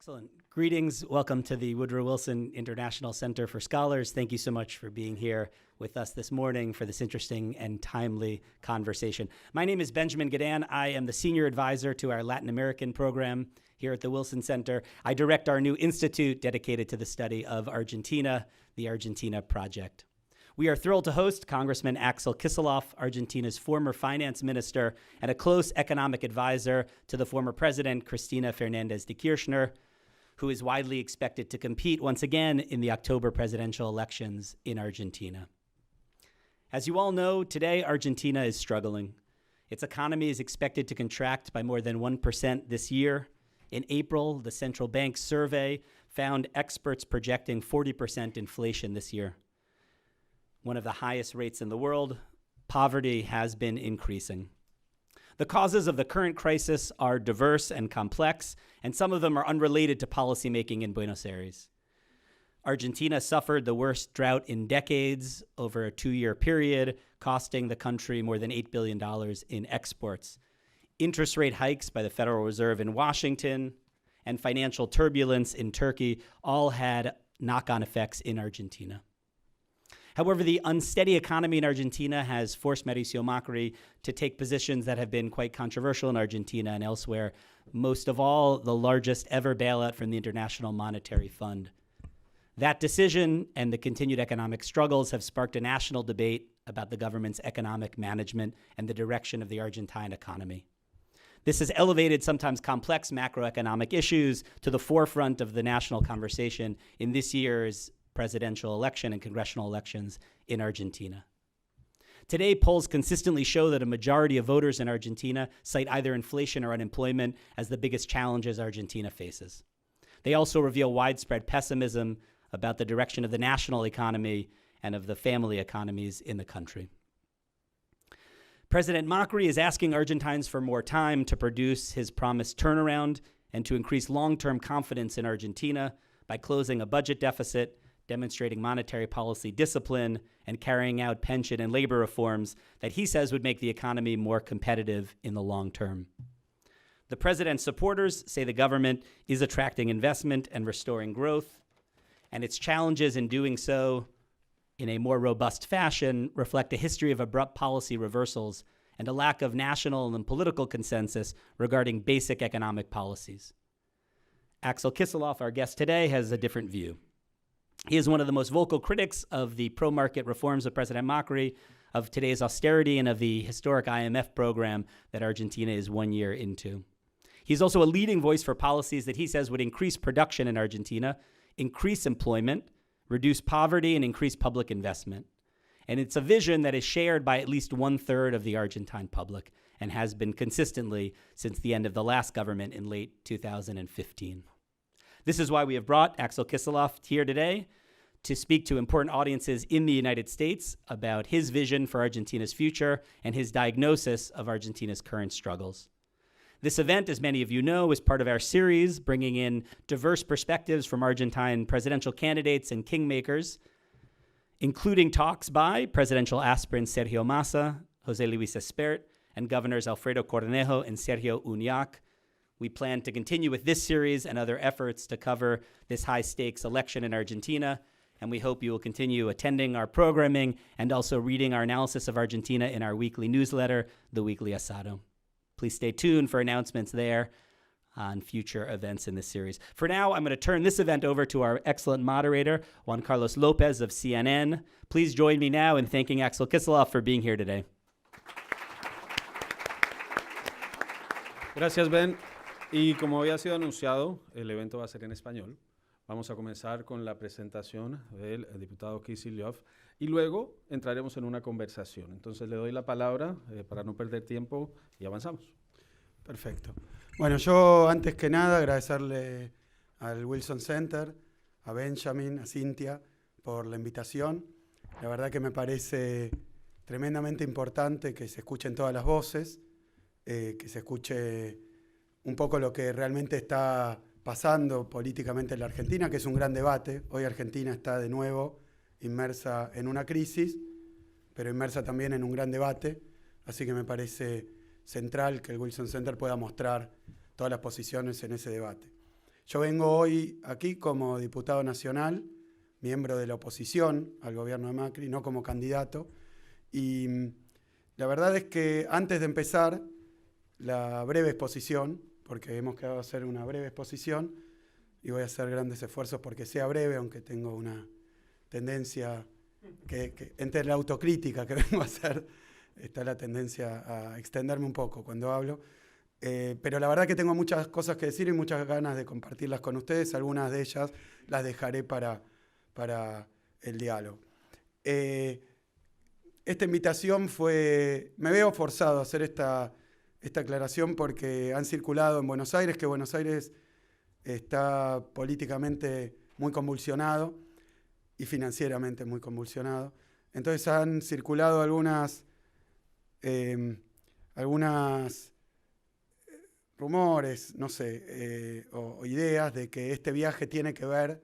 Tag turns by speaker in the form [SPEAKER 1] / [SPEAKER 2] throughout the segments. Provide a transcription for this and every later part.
[SPEAKER 1] Excellent. Greetings. Welcome to the Woodrow Wilson International Center for Scholars. Thank you so much for being here with us this morning for this interesting and timely conversation. My name is Benjamin Gadan. I am the senior advisor to our Latin American program here at the Wilson Center. I direct our new institute dedicated to the study of Argentina, the Argentina Project. We are thrilled to host Congressman Axel Kicillof, Argentina's former finance minister and a close economic advisor to the former president, Cristina Fernández de Kirchner, who is widely expected to compete once again in the October presidential elections in Argentina. As you all know, today Argentina is struggling. Its economy is expected to contract by more than 1% this year. In April, the central bank's survey found experts projecting 40% inflation this year. One of the highest rates in the world, poverty has been increasing. The causes of the current crisis are diverse and complex, and some of them are unrelated to policymaking in Buenos Aires. Argentina suffered the worst drought in decades over a 2-year period, costing the country more than $8 billion in exports. Interest rate hikes by the Federal Reserve in Washington and financial turbulence in Turkey all had knock-on effects in Argentina. However, the unsteady economy in Argentina has forced Mauricio Macri to take positions that have been quite controversial in Argentina and elsewhere, most of all, the largest ever bailout from the International Monetary Fund. That decision and the continued economic struggles have sparked a national debate about the government's economic management and the direction of the Argentine economy. This has elevated sometimes complex macroeconomic issues to the forefront of the national conversation in this year's presidential election and congressional elections in Argentina. Today, polls consistently show that a majority of voters in Argentina cite either inflation or unemployment as the biggest challenges Argentina faces. They also reveal widespread pessimism about the direction of the national economy and of the family economies in the country. President Macri is asking Argentines for more time to produce his promised turnaround and to increase long-term confidence in Argentina by closing a budget deficit, demonstrating monetary policy discipline, and carrying out pension and labor reforms that he says would make the economy more competitive in the long term. The president's supporters say the government is attracting investment and restoring growth, and its challenges in doing so in a more robust fashion reflect a history of abrupt policy reversals and a lack of national and political consensus regarding basic economic policies. Axel Kicillof, our guest today, has a different view. He is one of the most vocal critics of the pro-market reforms of President Macri, of today's austerity, and of the historic IMF program that Argentina is 1 year into. He's also a leading voice for policies that he says would increase production in Argentina, increase employment, reduce poverty, and increase public investment. And it's a vision that is shared by at least 1/3 of the Argentine public and has been consistently since the end of the last government in late 2015. This is why we have brought Axel Kicillof here today to speak to important audiences in the United States about his vision for Argentina's future and his diagnosis of Argentina's current struggles. This event, as many of you know, is part of our series bringing in diverse perspectives from Argentine presidential candidates and kingmakers, including talks by presidential aspirants Sergio Massa, José Luis Espert, and governors Alfredo Cornejo and Sergio Uñac. We plan to continue with this series and other efforts to cover this high-stakes election in Argentina, and we hope you will continue attending our programming and also reading our analysis of Argentina in our weekly newsletter, The Weekly Asado. Please stay tuned for announcements there on future events in this series. For now, I'm going to turn this event over to our excellent moderator, Juan Carlos Lopez of CNN. Please join me now in thanking Axel Kicillof for being here today.
[SPEAKER 2] Gracias, Ben. Y como había sido anunciado, el evento va a ser en español. Vamos a comenzar con la presentación del diputado Kicillof y luego entraremos en una conversación. Entonces le doy la palabra para no perder tiempo y avanzamos.
[SPEAKER 3] Perfecto. Bueno, yo antes que nada agradecerle al Wilson Center, a Benjamin, a Cintia por la invitación. La verdad que me parece tremendamente importante que se escuchen todas las voces, que se escuche un poco lo que realmente está pasando políticamente en la Argentina, que es un gran debate. Hoy Argentina está de nuevo inmersa en una crisis, pero inmersa también en un gran debate, así que me parece central que el Wilson Center pueda mostrar todas las posiciones en ese debate. Yo vengo hoy aquí como diputado nacional, miembro de la oposición al gobierno de Macri, no como candidato. Y la verdad es que antes de empezar la breve exposición, porque hemos quedado a hacer una breve exposición, y voy a hacer grandes esfuerzos porque sea breve, aunque tengo una tendencia que entre la autocrítica que vengo a hacer, está la tendencia a extenderme un poco cuando hablo. Pero la verdad que tengo muchas cosas que decir y muchas ganas de compartirlas con ustedes. Algunas de ellas las dejaré para el diálogo. Esta invitación me veo forzado a hacer esta aclaración porque han circulado en Buenos Aires, que Buenos Aires está políticamente muy convulsionado y financieramente muy convulsionado. Entonces han circulado algunas rumores, no sé, o ideas de que este viaje tiene que ver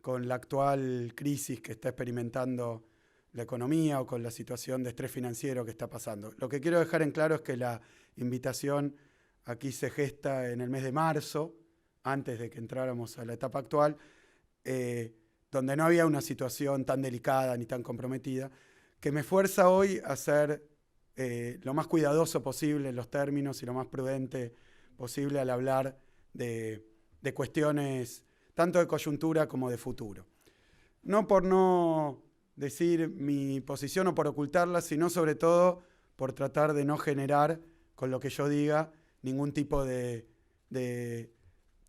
[SPEAKER 3] con la actual crisis que está experimentando la economía o con la situación de estrés financiero que está pasando. Lo que quiero dejar en claro es que la invitación aquí se gesta en el mes de marzo, antes de que entráramos a la etapa actual, donde no había una situación tan delicada ni tan comprometida, que me fuerza hoy a ser lo más cuidadoso posible en los términos y lo más prudente posible al hablar de cuestiones tanto de coyuntura como de futuro. No por no decir mi posición o por ocultarla, sino sobre todo por tratar de no generar con lo que yo diga ningún tipo de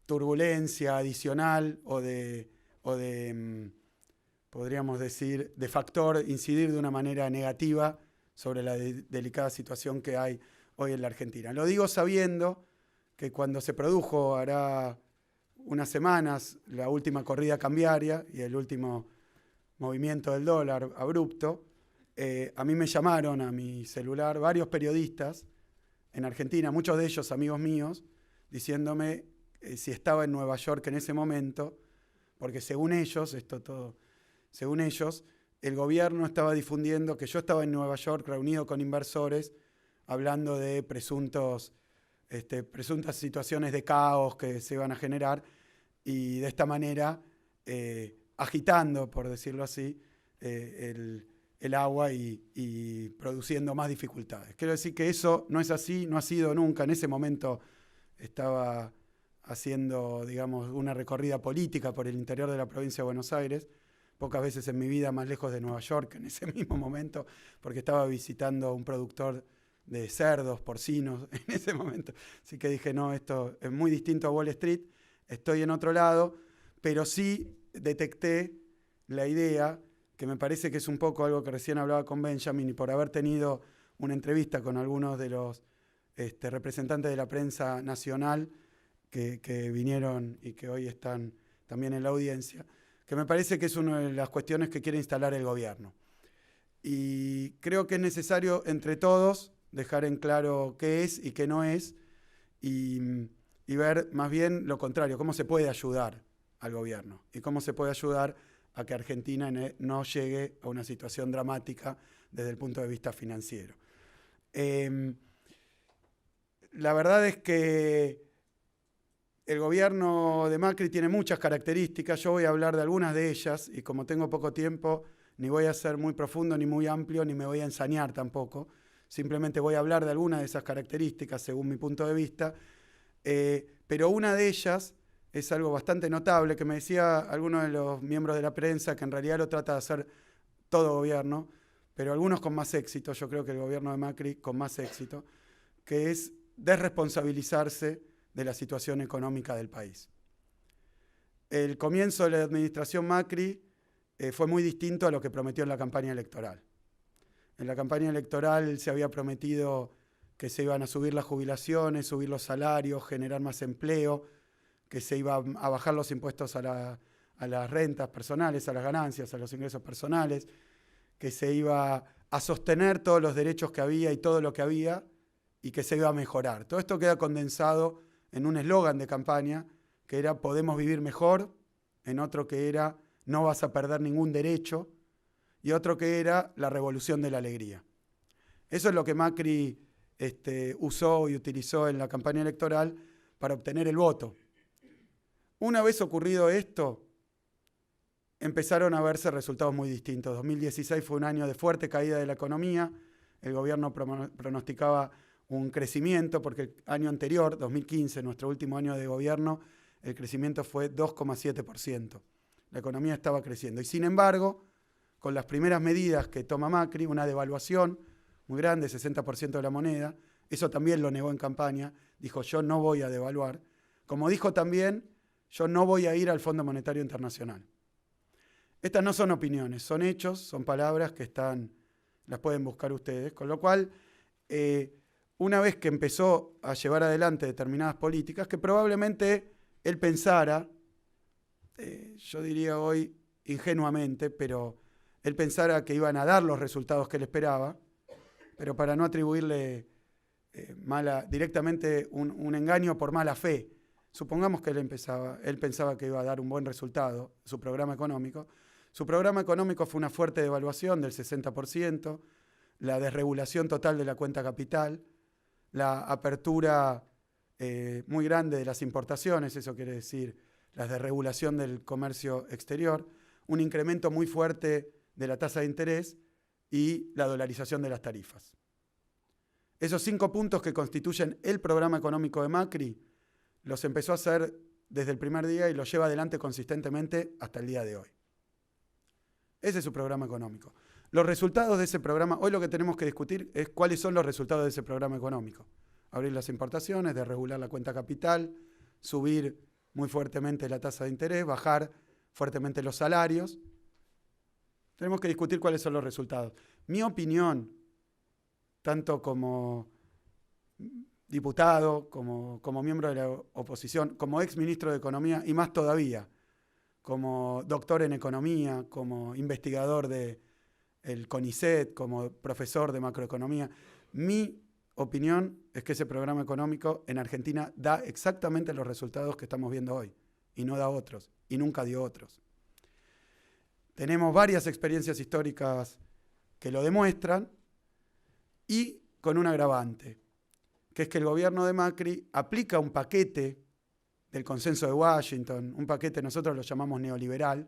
[SPEAKER 3] turbulencia adicional o de podríamos decir, de factor incidir de una manera negativa sobre la delicada situación que hay hoy en la Argentina. Lo digo sabiendo que cuando se produjo, hará unas semanas, la última corrida cambiaria y el último movimiento del dólar abrupto, a mí me llamaron a mi celular varios periodistas en Argentina, muchos de ellos amigos míos, diciéndome si estaba en Nueva York en ese momento, porque según ellos, según ellos, el gobierno estaba difundiendo que yo estaba en Nueva York reunido con inversores hablando de presuntas situaciones de caos que se iban a generar y de esta manera agitando, por decirlo así, el agua y produciendo más dificultades. Quiero decir que eso no es así, no ha sido nunca. En ese momento estaba haciendo, digamos, una recorrida política por el interior de la provincia de Buenos Aires, pocas veces en mi vida más lejos de Nueva York en ese mismo momento, porque estaba visitando a un productor de cerdos, porcinos, en ese momento. Así que dije, no, esto es muy distinto a Wall Street, estoy en otro lado, pero sí detecté la idea, que me parece que es un poco algo que recién hablaba con Benjamin, y por haber tenido una entrevista con algunos de los representantes de la prensa nacional que vinieron y que hoy están también en la audiencia, que me parece que es una de las cuestiones que quiere instalar el gobierno. Y creo que es necesario entre todos dejar en claro qué es y qué no es y ver más bien lo contrario, cómo se puede ayudar al gobierno y cómo se puede ayudar a que Argentina no llegue a una situación dramática desde el punto de vista financiero. La verdad es que el gobierno de Macri tiene muchas características, yo voy a hablar de algunas de ellas y como tengo poco tiempo, ni voy a ser muy profundo, ni muy amplio, ni me voy a ensañar tampoco. Simplemente voy a hablar de algunas de esas características según mi punto de vista, pero una de ellas es algo bastante notable que me decía alguno de los miembros de la prensa que en realidad lo trata de hacer todo gobierno, pero algunos con más éxito, yo creo que el gobierno de Macri con más éxito, que es desresponsabilizarse de la situación económica del país. El comienzo de la administración Macri fue muy distinto a lo que prometió en la campaña electoral. En la campaña electoral se había prometido que se iban a subir las jubilaciones, subir los salarios, generar más empleo, que se iban a bajar los impuestos a las rentas personales, a las ganancias, a los ingresos personales, que se iba a sostener todos los derechos que había y todo lo que había y que se iba a mejorar. Todo esto queda condensado en un eslogan de campaña que era podemos vivir mejor, en otro que era no vas a perder ningún derecho y otro que era la revolución de la alegría. Eso es lo que Macri usó y utilizó en la campaña electoral para obtener el voto. Una vez ocurrido esto, empezaron a verse resultados muy distintos. 2016 fue un año de fuerte caída de la economía. El gobierno pronosticaba un crecimiento, porque el año anterior, 2015, nuestro último año de gobierno, el crecimiento fue 2,7%. La economía estaba creciendo. Y sin embargo, con las primeras medidas que toma Macri, una devaluación muy grande, 60% de la moneda, eso también lo negó en campaña, dijo yo no voy a devaluar. Como dijo también, yo no voy a ir al Fondo Monetario Internacional. Estas no son opiniones, son hechos, son palabras que las pueden buscar ustedes, con lo cual, una vez que empezó a llevar adelante determinadas políticas, que probablemente él pensara, yo diría hoy ingenuamente, pero él pensara que iban a dar los resultados que él esperaba, pero para no atribuirle directamente un engaño por mala fe, supongamos que él pensaba que iba a dar un buen resultado, su programa económico. Su programa económico fue una fuerte devaluación del 60%, la desregulación total de la cuenta capital, la apertura muy grande de las importaciones, eso quiere decir la desregulación del comercio exterior, un incremento muy fuerte de la tasa de interés y la dolarización de las tarifas. Esos 5 puntos que constituyen el programa económico de Macri los empezó a hacer desde el primer día y los lleva adelante consistentemente hasta el día de hoy. Ese es su programa económico. Los resultados de ese programa, hoy lo que tenemos que discutir es cuáles son los resultados de ese programa económico. Abrir las importaciones, desregular la cuenta capital, subir muy fuertemente la tasa de interés, bajar fuertemente los salarios. Tenemos que discutir cuáles son los resultados. Mi opinión, tanto como diputado, como miembro de la oposición, como ex ministro de Economía y más todavía, como doctor en economía, como investigador del CONICET, como profesor de macroeconomía, mi opinión es que ese programa económico en Argentina da exactamente los resultados que estamos viendo hoy, y no da otros, y nunca dio otros. Tenemos varias experiencias históricas que lo demuestran, y con un agravante, que es que el gobierno de Macri aplica un paquete del consenso de Washington, un paquete nosotros lo llamamos neoliberal,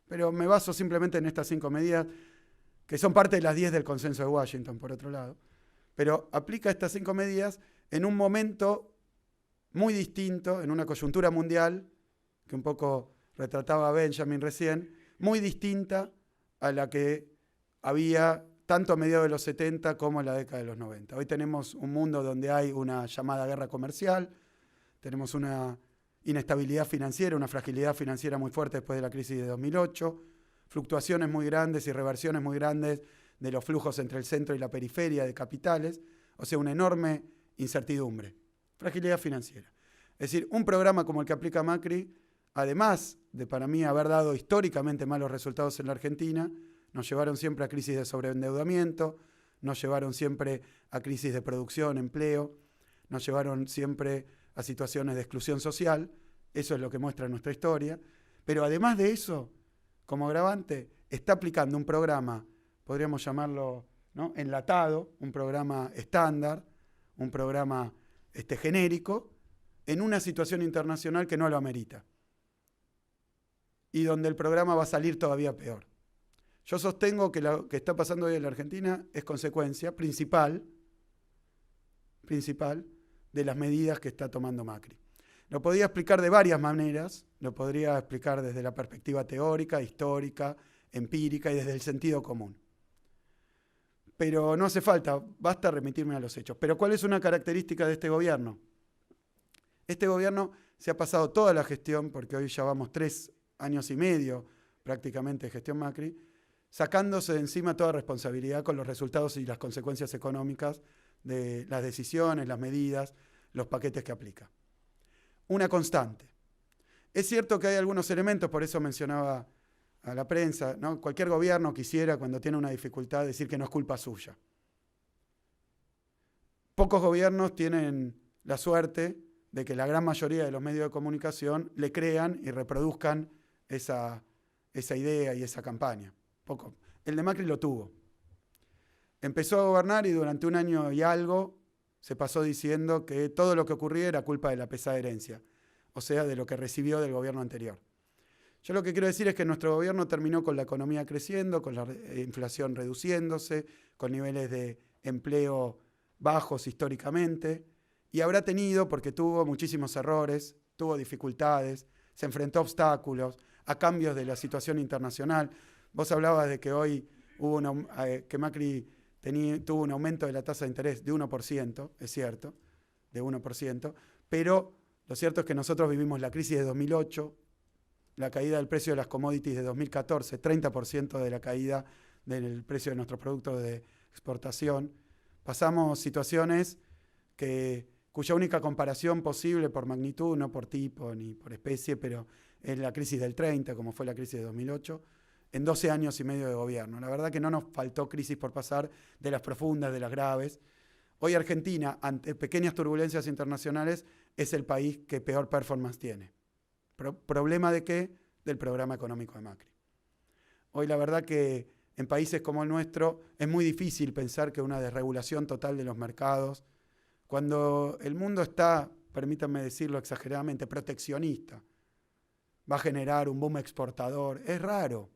[SPEAKER 3] pero me baso simplemente en estas 5 medidas, que son parte de las 10 del consenso de Washington, por otro lado, pero aplica estas 5 medidas en un momento muy distinto, en una coyuntura mundial, que un poco retrataba Benjamin recién, muy distinta a la que había tanto a mediados de los 70 como en la década de los 90. Hoy tenemos un mundo donde hay una llamada guerra comercial, tenemos una inestabilidad financiera, una fragilidad financiera muy fuerte después de la crisis de 2008, fluctuaciones muy grandes y reversiones muy grandes de los flujos entre el centro y la periferia de capitales, o sea, una enorme incertidumbre, fragilidad financiera. Es decir, un programa como el que aplica Macri, además de para mí haber dado históricamente malos resultados en la Argentina, nos llevaron siempre a crisis de sobreendeudamiento, nos llevaron siempre a crisis de producción, empleo, nos llevaron siempre a situaciones de exclusión social, eso es lo que muestra nuestra historia, pero además de eso, como agravante, está aplicando un programa, podríamos llamarlo, ¿no?, enlatado, un programa estándar, un programa genérico, en una situación internacional que no lo amerita, y donde el programa va a salir todavía peor. Yo sostengo que lo que está pasando hoy en la Argentina es consecuencia principal de las medidas que está tomando Macri. Lo podría explicar de varias maneras, lo podría explicar desde la perspectiva teórica, histórica, empírica y desde el sentido común. Pero no hace falta, basta remitirme a los hechos. Pero ¿cuál es una característica de este gobierno? Este gobierno se ha pasado toda la gestión, porque hoy ya vamos 3 años y medio prácticamente de gestión Macri, sacándose de encima toda responsabilidad con los resultados y las consecuencias económicas de las decisiones, las medidas, los paquetes que aplica. Una constante. Es cierto que hay algunos elementos, por eso mencionaba a la prensa, ¿no? Cualquier gobierno quisiera, cuando tiene una dificultad, decir que no es culpa suya. Pocos gobiernos tienen la suerte de que la gran mayoría de los medios de comunicación le crean y reproduzcan esa idea y esa campaña. Poco. El de Macri lo tuvo. Empezó a gobernar y durante 1 año y algo se pasó diciendo que todo lo que ocurría era culpa de la pesada herencia. o sea, de lo que recibió del gobierno anterior. Yo lo que quiero decir es que nuestro gobierno terminó con la economía creciendo, con la inflación reduciéndose, con niveles de empleo bajos históricamente, y habrá tenido, porque tuvo muchísimos errores, tuvo dificultades, se enfrentó a obstáculos, a cambios de la situación internacional. Vos hablabas de que hoy que Macri tuvo un aumento de la tasa de interés de 1%, es cierto, de 1%, pero lo cierto es que nosotros vivimos la crisis de 2008, la caída del precio de las commodities de 2014, 30% de la caída del precio de nuestros productos de exportación. Pasamos situaciones cuya única comparación posible por magnitud, no por tipo ni por especie, pero es la crisis del 30, como fue la crisis de 2008, en 12 años y medio de gobierno. La verdad que no nos faltó crisis por pasar, de las profundas, de las graves. Hoy Argentina, ante pequeñas turbulencias internacionales, es el país que peor performance tiene. ¿Problema de qué? Del programa económico de Macri. Hoy la verdad que en países como el nuestro es muy difícil pensar que una desregulación total de los mercados, cuando el mundo está, permítanme decirlo exageradamente, proteccionista, va a generar un boom exportador. Es raro,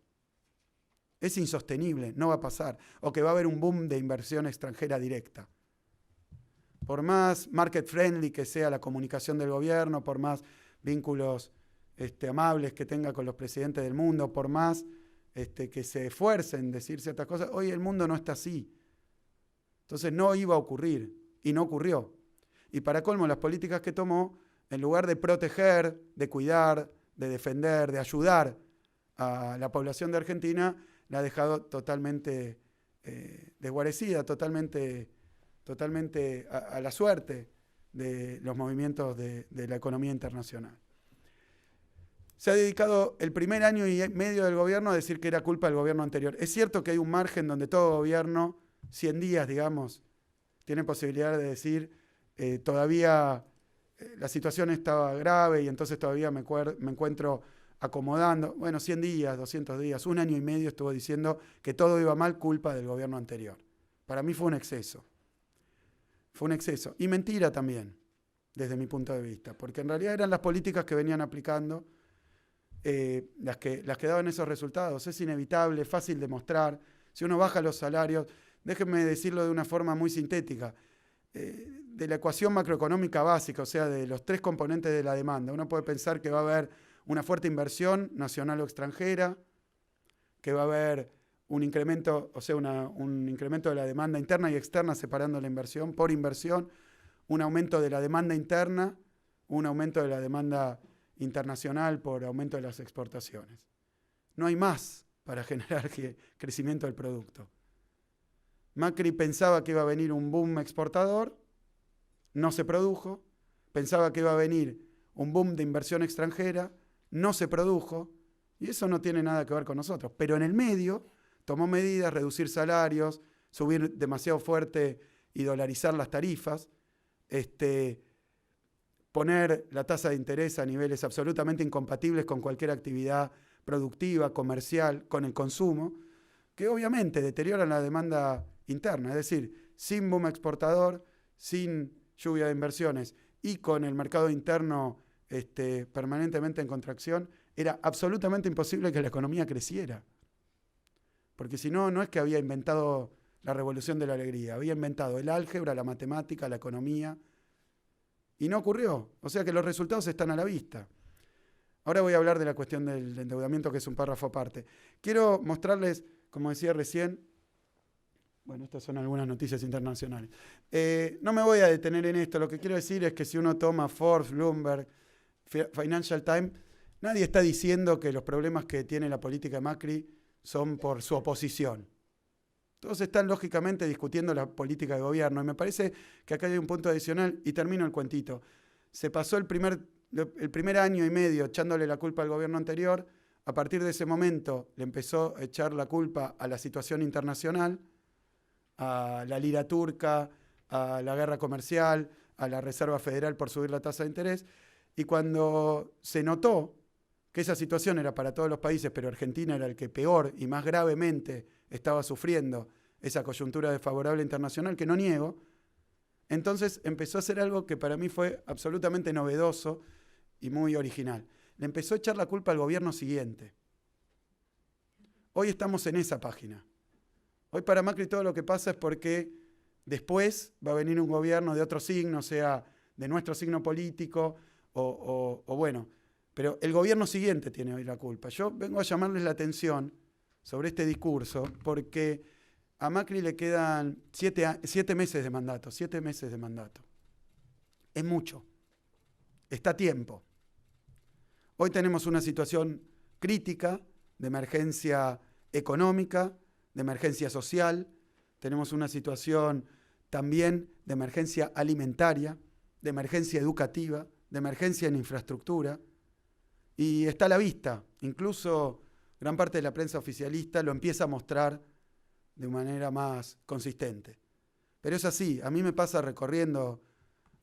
[SPEAKER 3] es insostenible, no va a pasar. O que va a haber un boom de inversión extranjera directa. Por más market friendly que sea la comunicación del gobierno, por más vínculos amables que tenga con los presidentes del mundo, por más que se esfuercen en decir ciertas cosas, hoy el mundo no está así. Entonces no iba a ocurrir y no ocurrió. Y para colmo, las políticas que tomó, en lugar de proteger, de cuidar, de defender, de ayudar a la población de Argentina, la ha dejado totalmente desguarecida, totalmente a la suerte de los movimientos de la economía internacional. Se ha dedicado el primer año y medio del gobierno a decir que era culpa del gobierno anterior. Es cierto que hay un margen donde todo gobierno, 100 días, digamos, tiene posibilidad de decir todavía la situación estaba grave y entonces todavía me encuentro acomodando. Bueno, 100 días, 200 días, un año y medio estuvo diciendo que todo iba mal culpa del gobierno anterior. Para mí fue un exceso. Fue un exceso. Y mentira también, desde mi punto de vista, porque en realidad eran las políticas que venían aplicando las que daban esos resultados. Es inevitable, fácil de mostrar. Si uno baja los salarios, déjenme decirlo de una forma muy sintética, de la ecuación macroeconómica básica, o sea, de los tres componentes de la demanda, uno puede pensar que va a haber una fuerte inversión nacional o extranjera, que va a haber un incremento, o sea, un incremento de la demanda interna y externa separando la inversión por inversión, un aumento de la demanda interna, un aumento de la demanda internacional por aumento de las exportaciones. No hay más para generar crecimiento del producto. Macri pensaba que iba a venir un boom exportador, no se produjo. Pensaba que iba a venir un boom de inversión extranjera, no se produjo. Y eso no tiene nada que ver con nosotros. Pero en el medio tomó medidas, reducir salarios, subir demasiado fuerte y dolarizar las tarifas, poner la tasa de interés a niveles absolutamente incompatibles con cualquier actividad productiva, comercial, con el consumo, que obviamente deterioran la demanda interna. Es decir, sin boom exportador, sin lluvia de inversiones y con el mercado interno permanentemente en contracción, era absolutamente imposible que la economía creciera. Porque si no, no es que había inventado la revolución de la alegría, había inventado el álgebra, la matemática, la economía, y no ocurrió. O sea que los resultados están a la vista. Ahora voy a hablar de la cuestión del endeudamiento, que es un párrafo aparte. Quiero mostrarles, como decía recién, bueno, estas son algunas noticias internacionales. No me voy a detener en esto. Lo que quiero decir es que si uno toma Forbes, Bloomberg, Financial Times, nadie está diciendo que los problemas que tiene la política de Macri son por su oposición. Todos están lógicamente discutiendo la política de gobierno y me parece que acá hay un punto adicional y termino el cuentito. Se pasó el primer año y medio echándole la culpa al gobierno anterior. A partir de ese momento le empezó a echar la culpa a la situación internacional, a la lira turca, a la guerra comercial, a la Reserva Federal por subir la tasa de interés. Y cuando se notó que esa situación era para todos los países, pero Argentina era el que peor y más gravemente estaba sufriendo esa coyuntura desfavorable internacional, que no niego, entonces empezó a hacer algo que para mí fue absolutamente novedoso y muy original. Le empezó a echar la culpa al gobierno siguiente. Hoy estamos en esa página. Hoy para Macri todo lo que pasa es porque después va a venir un gobierno de otro signo, sea de nuestro signo político, o bueno, pero el gobierno siguiente tiene hoy la culpa. Yo vengo a llamarles la atención sobre este discurso porque a Macri le quedan 7 meses de mandato, 7 meses de mandato. Es mucho. Está a tiempo. Hoy tenemos una situación crítica de emergencia económica, de emergencia social, tenemos una situación también de emergencia alimentaria, de emergencia educativa, de emergencia en infraestructura, y está a la vista. Incluso gran parte de la prensa oficialista lo empieza a mostrar de manera más consistente. Pero es así, a mí me pasa recorriendo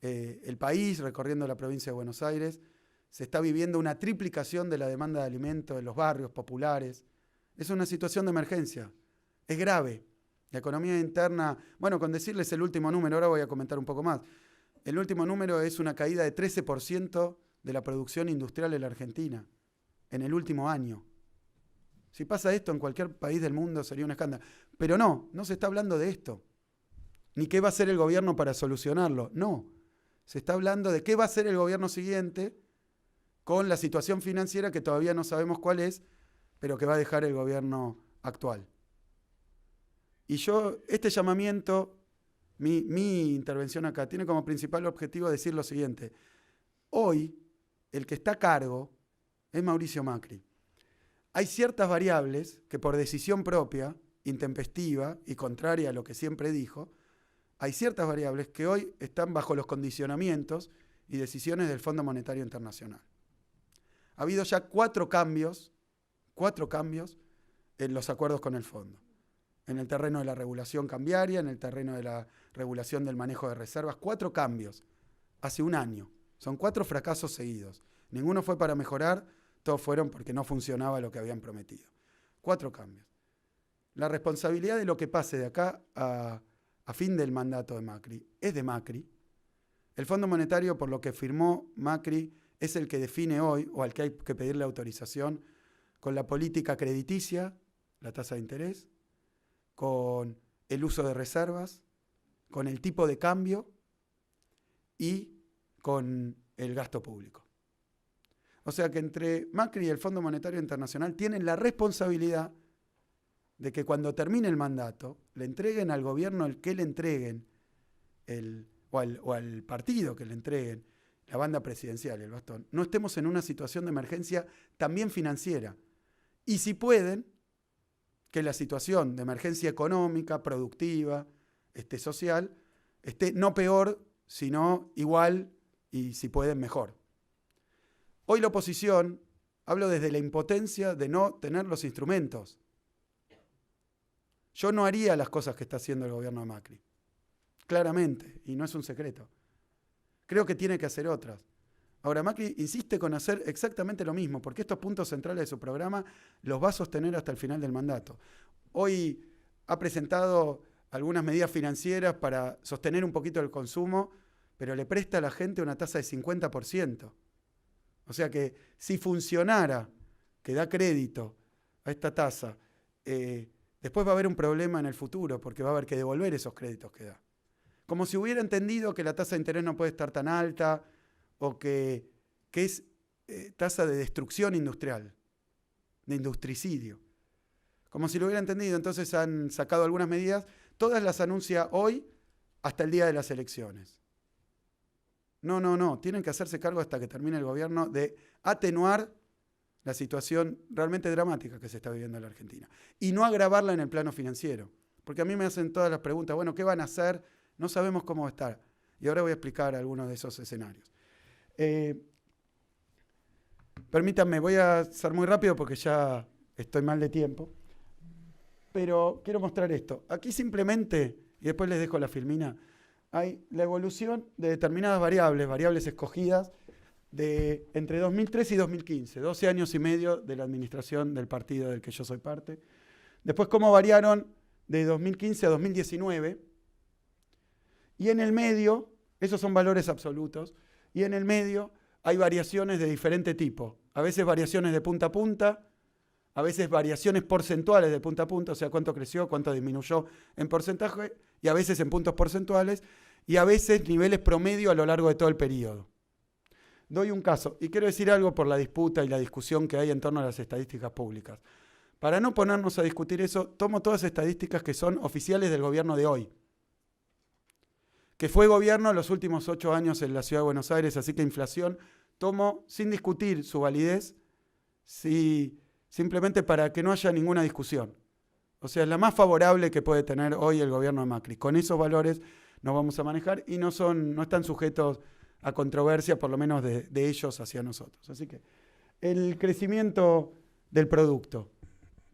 [SPEAKER 3] el país, recorriendo la provincia de Buenos Aires, se está viviendo una triplicación de la demanda de alimentos en los barrios populares. Es una situación de emergencia, es grave. La economía interna, bueno, con decirles el último número, ahora voy a comentar un poco más. El último número es una caída de 13% de la producción industrial en la Argentina en el último año. Si pasa esto en cualquier país del mundo sería un escándalo. Pero no se está hablando de esto. Ni qué va a hacer el gobierno para solucionarlo. No, se está hablando de qué va a hacer el gobierno siguiente con la situación financiera que todavía no sabemos cuál es, pero que va a dejar el gobierno actual. Y yo, este llamamiento, mi intervención acá, tiene como principal objetivo decir lo siguiente. Hoy, el que está a cargo es Mauricio Macri. Hay ciertas variables que por decisión propia, intempestiva y contraria a lo que siempre dijo, hay ciertas variables que hoy están bajo los condicionamientos y decisiones del Fondo Monetario Internacional. Ha habido ya 4 cambios en los acuerdos con el fondo. En el terreno de la regulación cambiaria, en el terreno de la regulación del manejo de reservas, 4 cambios hace un año. Son 4 fracasos seguidos. Ninguno fue para mejorar, todos fueron porque no funcionaba lo que habían prometido. 4 cambios. La responsabilidad de lo que pase de acá a fin del mandato de Macri es de Macri. El Fondo Monetario, por lo que firmó Macri, es el que define hoy, o al que hay que pedirle autorización, con la política crediticia, la tasa de interés, con el uso de reservas, con el tipo de cambio y con el gasto público. O sea que entre Macri y el Fondo Monetario Internacional tienen la responsabilidad de que cuando termine el mandato le entreguen al gobierno el que le entreguen, o al partido que le entreguen, la banda presidencial, el bastón, no estemos en una situación de emergencia también financiera. Y si pueden, que la situación de emergencia económica, productiva, social, esté no peor, sino igual y si pueden mejor. Hoy la oposición, hablo desde la impotencia de no tener los instrumentos. Yo no haría las cosas que está haciendo el gobierno de Macri, claramente, y no es un secreto. Creo que tiene que hacer otras. Ahora, Macri insiste con hacer exactamente lo mismo, porque estos puntos centrales de su programa los va a sostener hasta el final del mandato. Hoy ha presentado algunas medidas financieras para sostener un poquito el consumo, pero le presta a la gente una tasa de 50%. O sea que si funcionara, que da crédito a esta tasa, después va a haber un problema en el futuro, porque va a haber que devolver esos créditos que da. Como si hubiera entendido que la tasa de interés no puede estar tan alta, o que es tasa de destrucción industrial, de industricidio. Como si lo hubiera entendido, entonces han sacado algunas medidas, todas las anuncia hoy hasta el día de las elecciones. No, tienen que hacerse cargo hasta que termine el gobierno de atenuar la situación realmente dramática que se está viviendo en la Argentina y no agravarla en el plano financiero. Porque a mí me hacen todas las preguntas, bueno, ¿qué van a hacer? No sabemos cómo va a estar. Y ahora voy a explicar algunos de esos escenarios. Permítanme, voy a ser muy rápido porque ya estoy mal de tiempo, pero quiero mostrar esto. Aquí simplemente, y después les dejo la filmina, hay la evolución de determinadas variables escogidas de entre 2003 y 2015, 12 años y medio de la administración del partido del que yo soy parte. Después cómo variaron de 2015 a 2019, y en el medio, esos son valores absolutos, y en el medio hay variaciones de diferente tipo. A veces variaciones de punta a punta, a veces variaciones porcentuales de punta a punta, o sea, cuánto creció, cuánto disminuyó en porcentaje, y a veces en puntos porcentuales, y a veces niveles promedio a lo largo de todo el periodo. Doy un caso, y quiero decir algo por la disputa y la discusión que hay en torno a las estadísticas públicas. Para no ponernos a discutir eso, tomo todas estadísticas que son oficiales del gobierno de hoy, que fue gobierno los últimos 8 años en la Ciudad de Buenos Aires, así que inflación, tomo sin discutir su validez, simplemente para que no haya ninguna discusión. O sea, es la más favorable que puede tener hoy el gobierno de Macri. Con esos valores nos vamos a manejar y no están sujetos a controversia, por lo menos de ellos hacia nosotros. Así que el crecimiento del producto.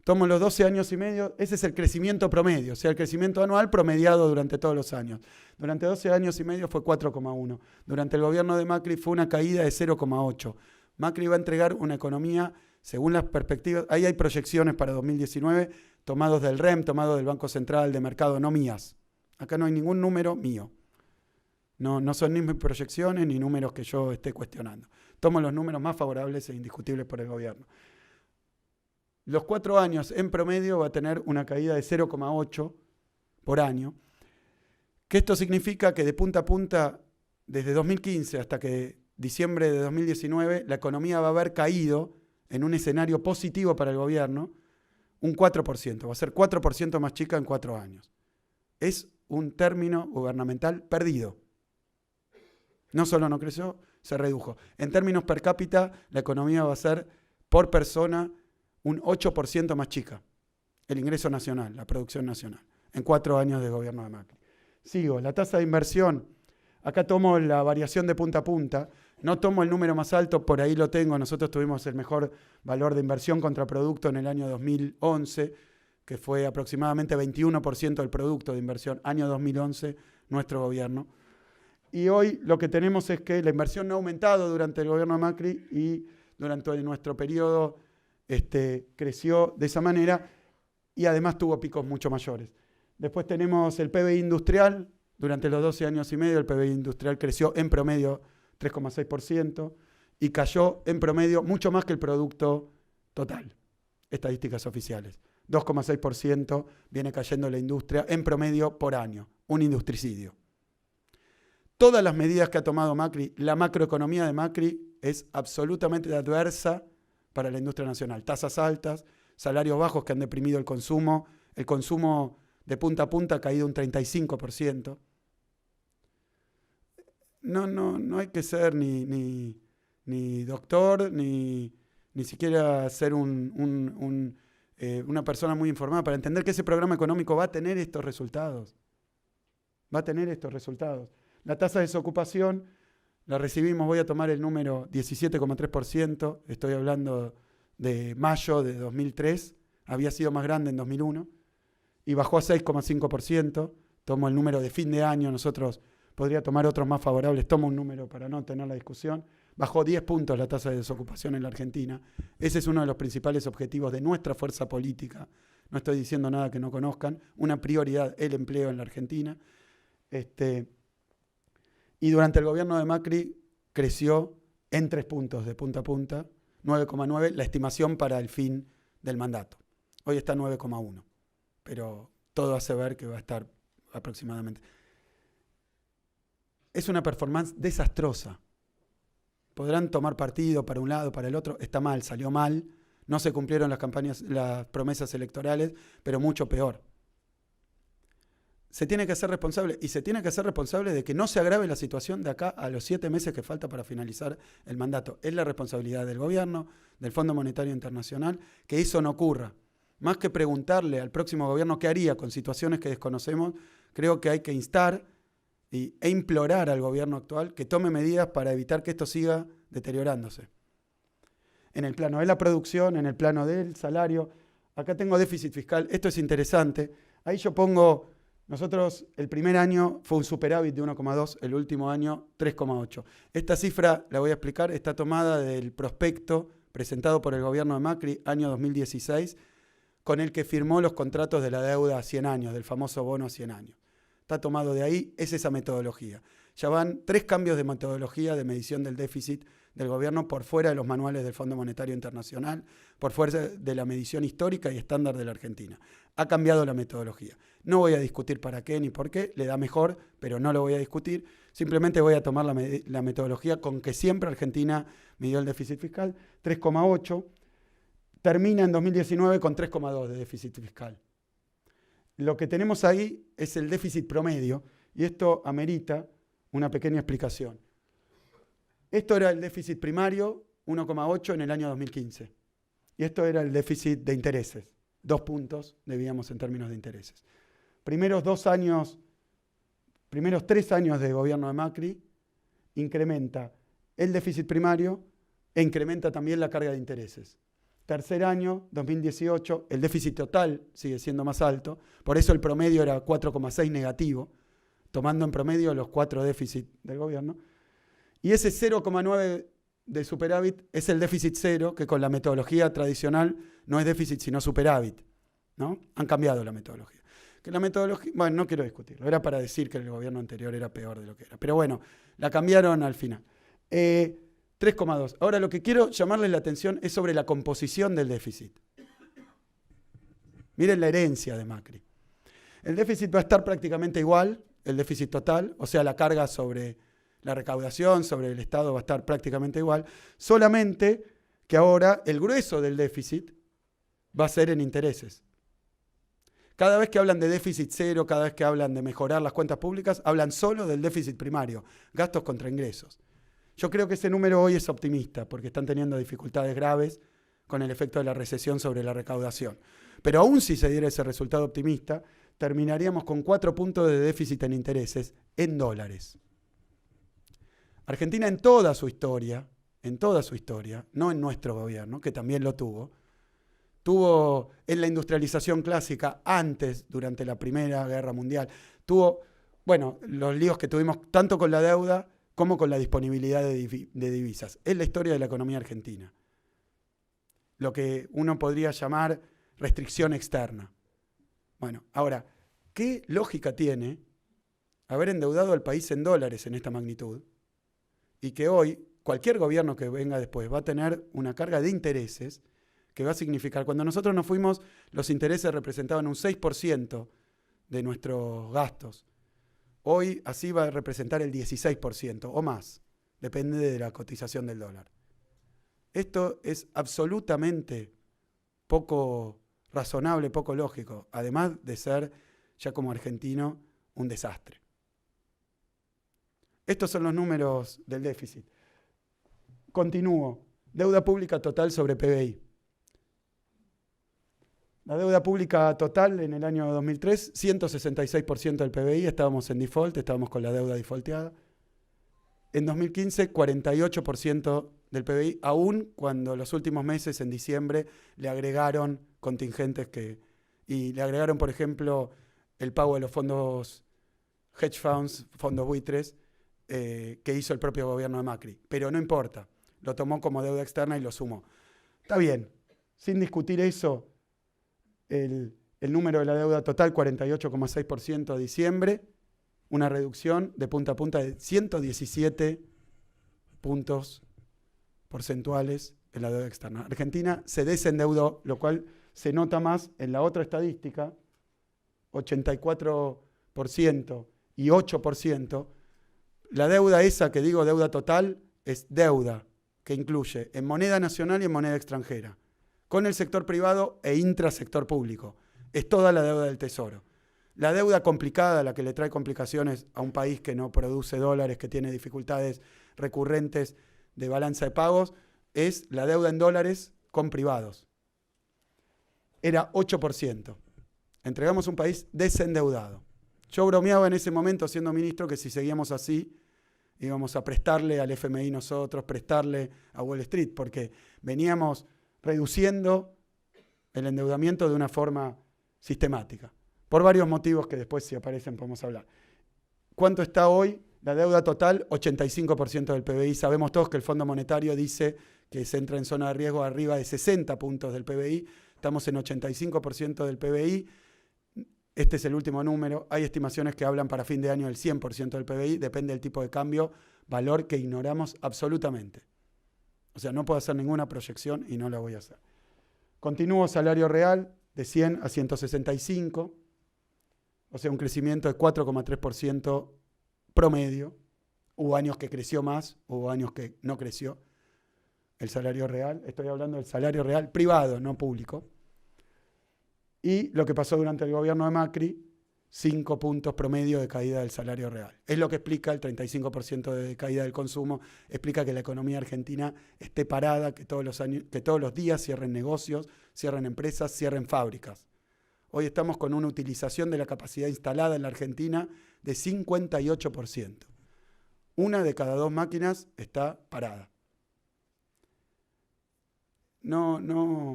[SPEAKER 3] Tomo los 12 años y medio, ese es el crecimiento promedio, o sea, el crecimiento anual promediado durante todos los años. Durante 12 años y medio fue 4,1. Durante el gobierno de Macri fue una caída de 0,8. Macri va a entregar una economía, según las perspectivas, ahí hay proyecciones para 2019, tomados del REM, tomados del Banco Central, de Mercado, no mías. Acá no hay ningún número mío. No son ni mis proyecciones ni números que yo esté cuestionando. Tomo los números más favorables e indiscutibles por el gobierno. Los 4 años en promedio va a tener una caída de 0,8 por año, que esto significa que de punta a punta, desde 2015 hasta que diciembre de 2019, la economía va a haber caído en un escenario positivo para el gobierno, un 4%, va a ser 4% más chica en 4 años. Es un término gubernamental perdido. No solo no creció, se redujo. En términos per cápita, la economía va a ser por persona un 8% más chica, el ingreso nacional, la producción nacional, en 4 años de gobierno de Macri. Sigo, la tasa de inversión, acá tomo la variación de punta a punta, no tomo el número más alto, por ahí lo tengo, nosotros tuvimos el mejor valor de inversión contra producto en el año 2011, que fue aproximadamente 21% del producto de inversión, año 2011, nuestro gobierno. Y hoy lo que tenemos es que la inversión no ha aumentado durante el gobierno de Macri y durante nuestro periodo creció de esa manera y además tuvo picos mucho mayores. Después tenemos el PBI industrial. Durante los 12 años y medio el PBI industrial creció en promedio 3,6% y cayó en promedio mucho más que el producto total. Estadísticas oficiales. 2,6% viene cayendo la industria en promedio por año. Un industricidio. Todas las medidas que ha tomado Macri, la macroeconomía de Macri es absolutamente adversa para la industria nacional. Tasas altas, salarios bajos que han deprimido el consumo de punta a punta ha caído un 35%. No hay que ser ni doctor, ni siquiera ser una persona muy informada para entender que ese programa económico va a tener estos resultados. Va a tener estos resultados. La tasa de desocupación la recibimos, voy a tomar el número 17,3%, estoy hablando de mayo de 2003, había sido más grande en 2001, y bajó a 6,5%, tomo el número de fin de año, nosotros podría tomar otros más favorables, tomo un número para no tener la discusión, bajó 10 puntos la tasa de desocupación en la Argentina, ese es uno de los principales objetivos de nuestra fuerza política, no estoy diciendo nada que no conozcan, una prioridad el empleo en la Argentina, y durante el gobierno de Macri creció en 3 puntos de punta a punta, 9,9, la estimación para el fin del mandato. Hoy está 9,1, pero todo hace ver que va a estar aproximadamente. Es una performance desastrosa. Podrán tomar partido para un lado, para el otro, está mal, salió mal, no se cumplieron las promesas electorales, pero mucho peor. Se tiene que ser responsable, y se tiene que ser responsable de que no se agrave la situación de acá a los 7 meses que falta para finalizar el mandato. Es la responsabilidad del gobierno, del Fondo Monetario Internacional, que eso no ocurra. Más que preguntarle al próximo gobierno qué haría con situaciones que desconocemos, creo que hay que instar e implorar al gobierno actual que tome medidas para evitar que esto siga deteriorándose. En el plano de la producción, en el plano del salario, acá tengo déficit fiscal, esto es interesante. Ahí yo pongo... Nosotros el primer año fue un superávit de 1,2, el último año 3,8. Esta cifra, la voy a explicar, está tomada del prospecto presentado por el gobierno de Macri, año 2016, con el que firmó los contratos de la deuda a 100 años, del famoso bono a 100 años. Está tomado de ahí, es esa metodología. ya van 3 cambios de metodología de medición del déficit del gobierno por fuera de los manuales del Fondo Monetario Internacional, por fuera de la medición histórica y estándar de la Argentina. Ha cambiado la metodología. No voy a discutir para qué ni por qué, le da mejor, pero no lo voy a discutir. Simplemente voy a tomar la metodología con que siempre Argentina midió el déficit fiscal, 3,8. Termina en 2019 con 3,2 de déficit fiscal. Lo que tenemos ahí es el déficit promedio, y esto amerita una pequeña explicación. Esto era el déficit primario, 1,8 en el año 2015. Y esto era el déficit de intereses. 2 puntos debíamos en términos de intereses. Primeros 3 años de gobierno de Macri, incrementa el déficit primario e incrementa también la carga de intereses. Tercer año, 2018, el déficit total sigue siendo más alto, por eso el promedio era 4,6 negativo, tomando en promedio los 4 déficits del gobierno. Y ese 0,9 de superávit es el déficit cero, que con la metodología tradicional no es déficit sino superávit, ¿no? Han cambiado la metodología. Que la metodología, bueno, no quiero discutirlo, era para decir que el gobierno anterior era peor de lo que era. Pero bueno, la cambiaron al final. 3,2. Ahora lo que quiero llamarles la atención es sobre la composición del déficit. Miren la herencia de Macri. El déficit va a estar prácticamente igual, el déficit total, o sea, la carga sobre la recaudación, sobre el Estado va a estar prácticamente igual, solamente que ahora el grueso del déficit va a ser en intereses. Cada vez que hablan de déficit cero, cada vez que hablan de mejorar las cuentas públicas, hablan solo del déficit primario, gastos contra ingresos. Yo creo que ese número hoy es optimista, porque están teniendo dificultades graves con el efecto de la recesión sobre la recaudación. Pero aún si se diera ese resultado optimista, terminaríamos con 4 puntos de déficit en intereses en dólares. Argentina en toda su historia, no en nuestro gobierno, que también lo tuvo en la industrialización clásica, antes, durante la Primera Guerra Mundial, tuvo, bueno, los líos que tuvimos tanto con la deuda como con la disponibilidad de divisas. Es la historia de la economía argentina. Lo que uno podría llamar restricción externa. Bueno, ahora, ¿qué lógica tiene haber endeudado al país en dólares en esta magnitud? Y que hoy, cualquier gobierno que venga después va a tener una carga de intereses que va a significar, cuando nosotros nos fuimos, los intereses representaban un 6% de nuestros gastos. Hoy así va a representar el 16% o más, depende de la cotización del dólar. Esto es absolutamente poco razonable, poco lógico, además de ser, ya como argentino, un desastre. Estos son los números del déficit. Continúo. Deuda pública total sobre PBI. La deuda pública total en el año 2003, 166% del PBI, estábamos en default, estábamos con la deuda defaulteada. En 2015, 48% del PBI, aún cuando los últimos meses, en diciembre, le agregaron contingentes y le agregaron, por ejemplo, el pago de los fondos hedge funds, fondos buitres, que hizo el propio gobierno de Macri. Pero no importa, lo tomó como deuda externa y lo sumó. Está bien, sin discutir eso, el número de la deuda total, 48,6% a diciembre, una reducción de punta a punta de 117 puntos porcentuales en la deuda externa. Argentina se desendeudó, lo cual se nota más en la otra estadística, 84% y 8%. La deuda esa que digo deuda total es deuda que incluye en moneda nacional y en moneda extranjera, con el sector privado e intrasector público. Es toda la deuda del Tesoro. La deuda complicada, la que le trae complicaciones a un país que no produce dólares, que tiene dificultades recurrentes de balanza de pagos, es la deuda en dólares con privados. Era 8%. Entregamos un país desendeudado. Yo bromeaba en ese momento, siendo ministro, que si seguíamos así, íbamos a prestarle al FMI nosotros, prestarle a Wall Street, porque veníamos reduciendo el endeudamiento de una forma sistemática, por varios motivos que después, si aparecen, podemos hablar. ¿Cuánto está hoy? La deuda total, 85% del PBI. Sabemos todos que el Fondo Monetario dice que se entra en zona de riesgo arriba de 60 puntos del PBI. Estamos en 85% del PBI. Este es el último número. Hay estimaciones que hablan para fin de año del 100% del PBI. Depende del tipo de cambio, valor que ignoramos absolutamente. O sea, no puedo hacer ninguna proyección y no la voy a hacer. Continúo salario real de 100 a 165. O sea, un crecimiento de 4,3% promedio. Hubo años que creció más, hubo años que no creció el salario real. Estoy hablando del salario real privado, no público. Y lo que pasó durante el gobierno de Macri, 5 puntos promedio de caída del salario real. Es lo que explica el 35% de caída del consumo, explica que la economía argentina esté parada, que todos los días cierren negocios, cierren empresas, cierren fábricas. Hoy estamos con una utilización de la capacidad instalada en la Argentina de 58%. Una de cada 2 máquinas está parada. No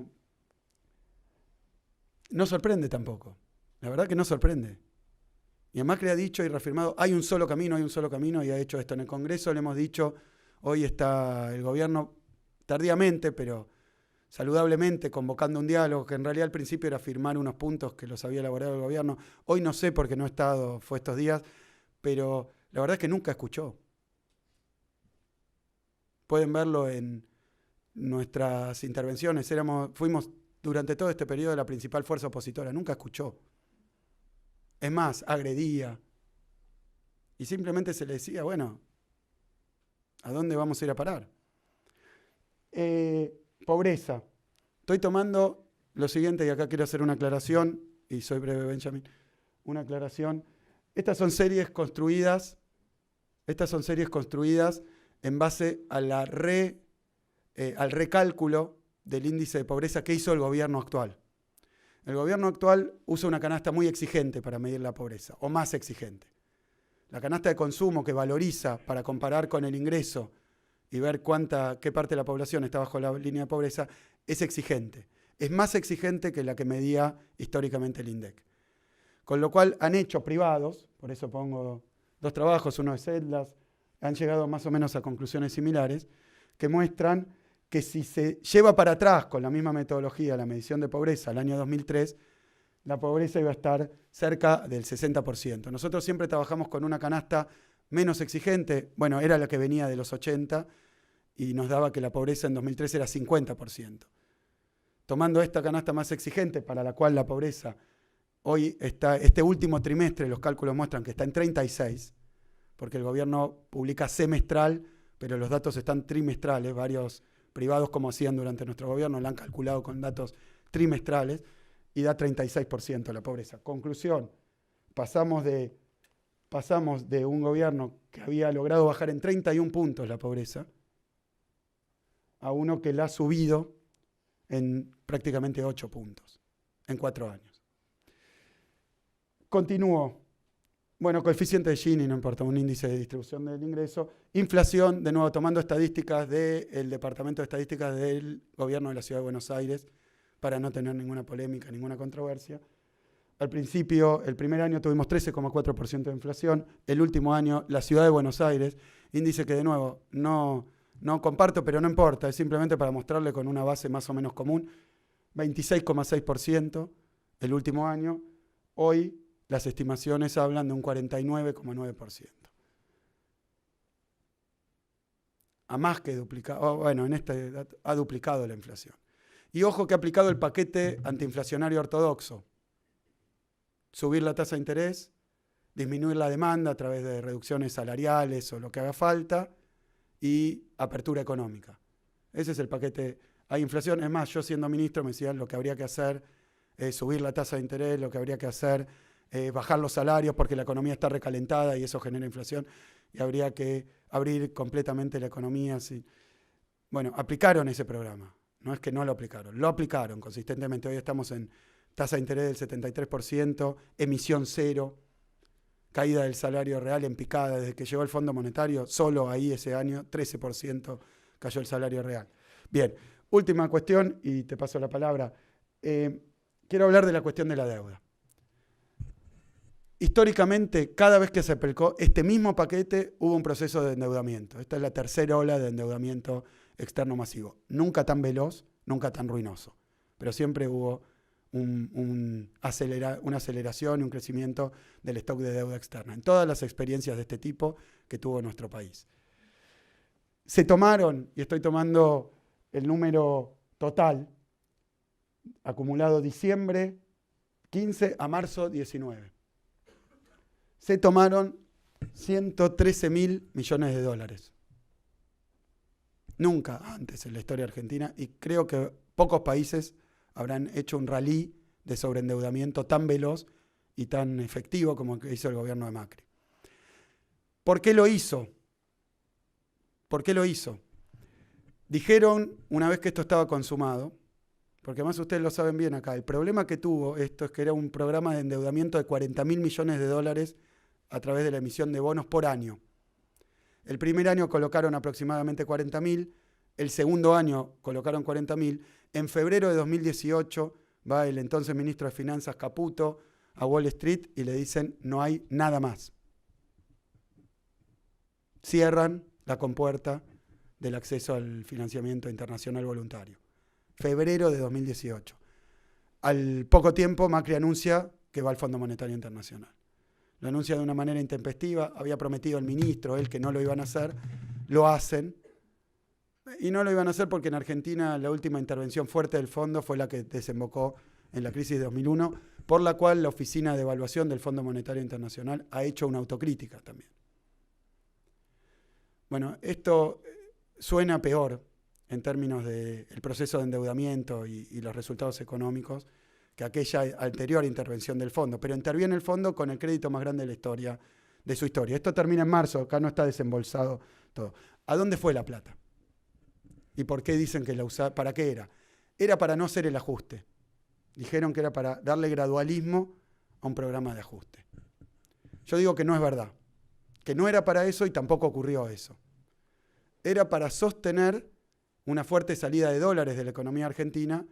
[SPEAKER 3] sorprende tampoco. La verdad que no sorprende. Y Macri ha dicho y reafirmado, hay un solo camino, y ha hecho esto en el Congreso. Le hemos dicho, hoy está el gobierno tardíamente, pero saludablemente, convocando un diálogo, que en realidad al principio era firmar unos puntos que los había elaborado el gobierno. Hoy no sé porque no he estado, fue estos días, pero la verdad es que nunca escuchó. Pueden verlo en nuestras intervenciones. Fuimos durante todo este periodo la principal fuerza opositora. Nunca escuchó. Es más, agredía. Y simplemente se le decía, bueno, ¿a dónde vamos a ir a parar? Pobreza. Estoy tomando lo siguiente, y acá quiero hacer una aclaración, y soy breve, Benjamin, una aclaración. Estas son series construidas en base a al recálculo del índice de pobreza que hizo el gobierno actual. El gobierno actual usa una canasta muy exigente para medir la pobreza, o más exigente. La canasta de consumo que valoriza para comparar con el ingreso y ver qué parte de la población está bajo la línea de pobreza, es exigente. Es más exigente que la que medía históricamente el INDEC. Con lo cual han hecho privados, por eso pongo 2 trabajos, uno de Sedlas, han llegado más o menos a conclusiones similares, que muestran que si se lleva para atrás con la misma metodología la medición de pobreza al año 2003, la pobreza iba a estar cerca del 60%. Nosotros siempre trabajamos con una canasta menos exigente, bueno, era la que venía de los 80 y nos daba que la pobreza en 2003 era 50%. Tomando esta canasta más exigente, para la cual la pobreza hoy está, este último trimestre los cálculos muestran que está en 36, porque el gobierno publica semestral, pero los datos están trimestrales, varios privados como hacían durante nuestro gobierno, la han calculado con datos trimestrales y da 36% la pobreza. Conclusión, pasamos de un gobierno que había logrado bajar en 31 puntos la pobreza a uno que la ha subido en prácticamente 8 puntos en 4 años. Continúo. Bueno, coeficiente de Gini, no importa, un índice de distribución del ingreso. Inflación, de nuevo, tomando estadísticas del Departamento de Estadísticas del Gobierno de la Ciudad de Buenos Aires, para no tener ninguna polémica, ninguna controversia. Al principio, el primer año tuvimos 13,4% de inflación. El último año, la Ciudad de Buenos Aires, índice que, de nuevo, no comparto, pero no importa, es simplemente para mostrarle con una base más o menos común, 26,6% el último año. Hoy las estimaciones hablan de un 49,9%. A más que duplicado, bueno, en este ha duplicado la inflación. Y ojo que ha aplicado el paquete antiinflacionario ortodoxo. Subir la tasa de interés, disminuir la demanda a través de reducciones salariales o lo que haga falta, y apertura económica. Ese es el paquete. Hay inflación. Es más, yo siendo ministro me decían lo que habría que hacer es subir la tasa de interés, lo que habría que hacer bajar los salarios porque la economía está recalentada y eso genera inflación y habría que abrir completamente la economía. Sí. Bueno, aplicaron ese programa. No es que no lo aplicaron consistentemente. Hoy estamos en tasa de interés del 73%, emisión cero, caída del salario real en picada. Desde que llegó el Fondo Monetario, solo ahí ese año, 13% cayó el salario real. Bien, última cuestión y te paso la palabra. Quiero hablar de la cuestión de la deuda. Históricamente, cada vez que se aplicó este mismo paquete, hubo un proceso de endeudamiento. Esta es la tercera ola de endeudamiento externo masivo. Nunca tan veloz, nunca tan ruinoso, pero siempre hubo una aceleración y un crecimiento del stock de deuda externa, en todas las experiencias de este tipo que tuvo nuestro país. Se tomaron, y estoy tomando el número total, acumulado diciembre 15 a marzo 19. Se tomaron 113.000 millones de dólares. Nunca antes en la historia argentina, y creo que pocos países habrán hecho un rally de sobreendeudamiento tan veloz y tan efectivo como el que hizo el gobierno de Macri. ¿Por qué lo hizo? ¿Por qué lo hizo? Dijeron, una vez que esto estaba consumado, porque además ustedes lo saben bien acá, el problema que tuvo esto es que era un programa de endeudamiento de 40.000 millones de dólares a través de la emisión de bonos por año. El primer año colocaron aproximadamente 40.000, el segundo año colocaron 40.000. En febrero de 2018 va el entonces ministro de Finanzas Caputo a Wall Street y le dicen no hay nada más. Cierran la compuerta del acceso al financiamiento internacional voluntario. Febrero de 2018. Al poco tiempo Macri anuncia que va al Fondo Monetario Internacional. Lo anuncia de una manera intempestiva, había prometido el ministro, él, que no lo iban a hacer, lo hacen. Y no lo iban a hacer porque en Argentina la última intervención fuerte del fondo fue la que desembocó en la crisis de 2001, por la cual la Oficina de Evaluación del Fondo Monetario Internacional ha hecho una autocrítica también. Bueno, esto suena peor en términos del proceso de endeudamiento y los resultados económicos que aquella anterior intervención del fondo, pero interviene el fondo con el crédito más grande de su historia. Esto termina en marzo, acá no está desembolsado todo. ¿A dónde fue la plata? ¿Y por qué dicen que la usaban? ¿Para qué era? Era para no hacer el ajuste. Dijeron que era para darle gradualismo a un programa de ajuste. Yo digo que no es verdad, que no era para eso y tampoco ocurrió eso. Era para sostener una fuerte salida de dólares de la economía argentina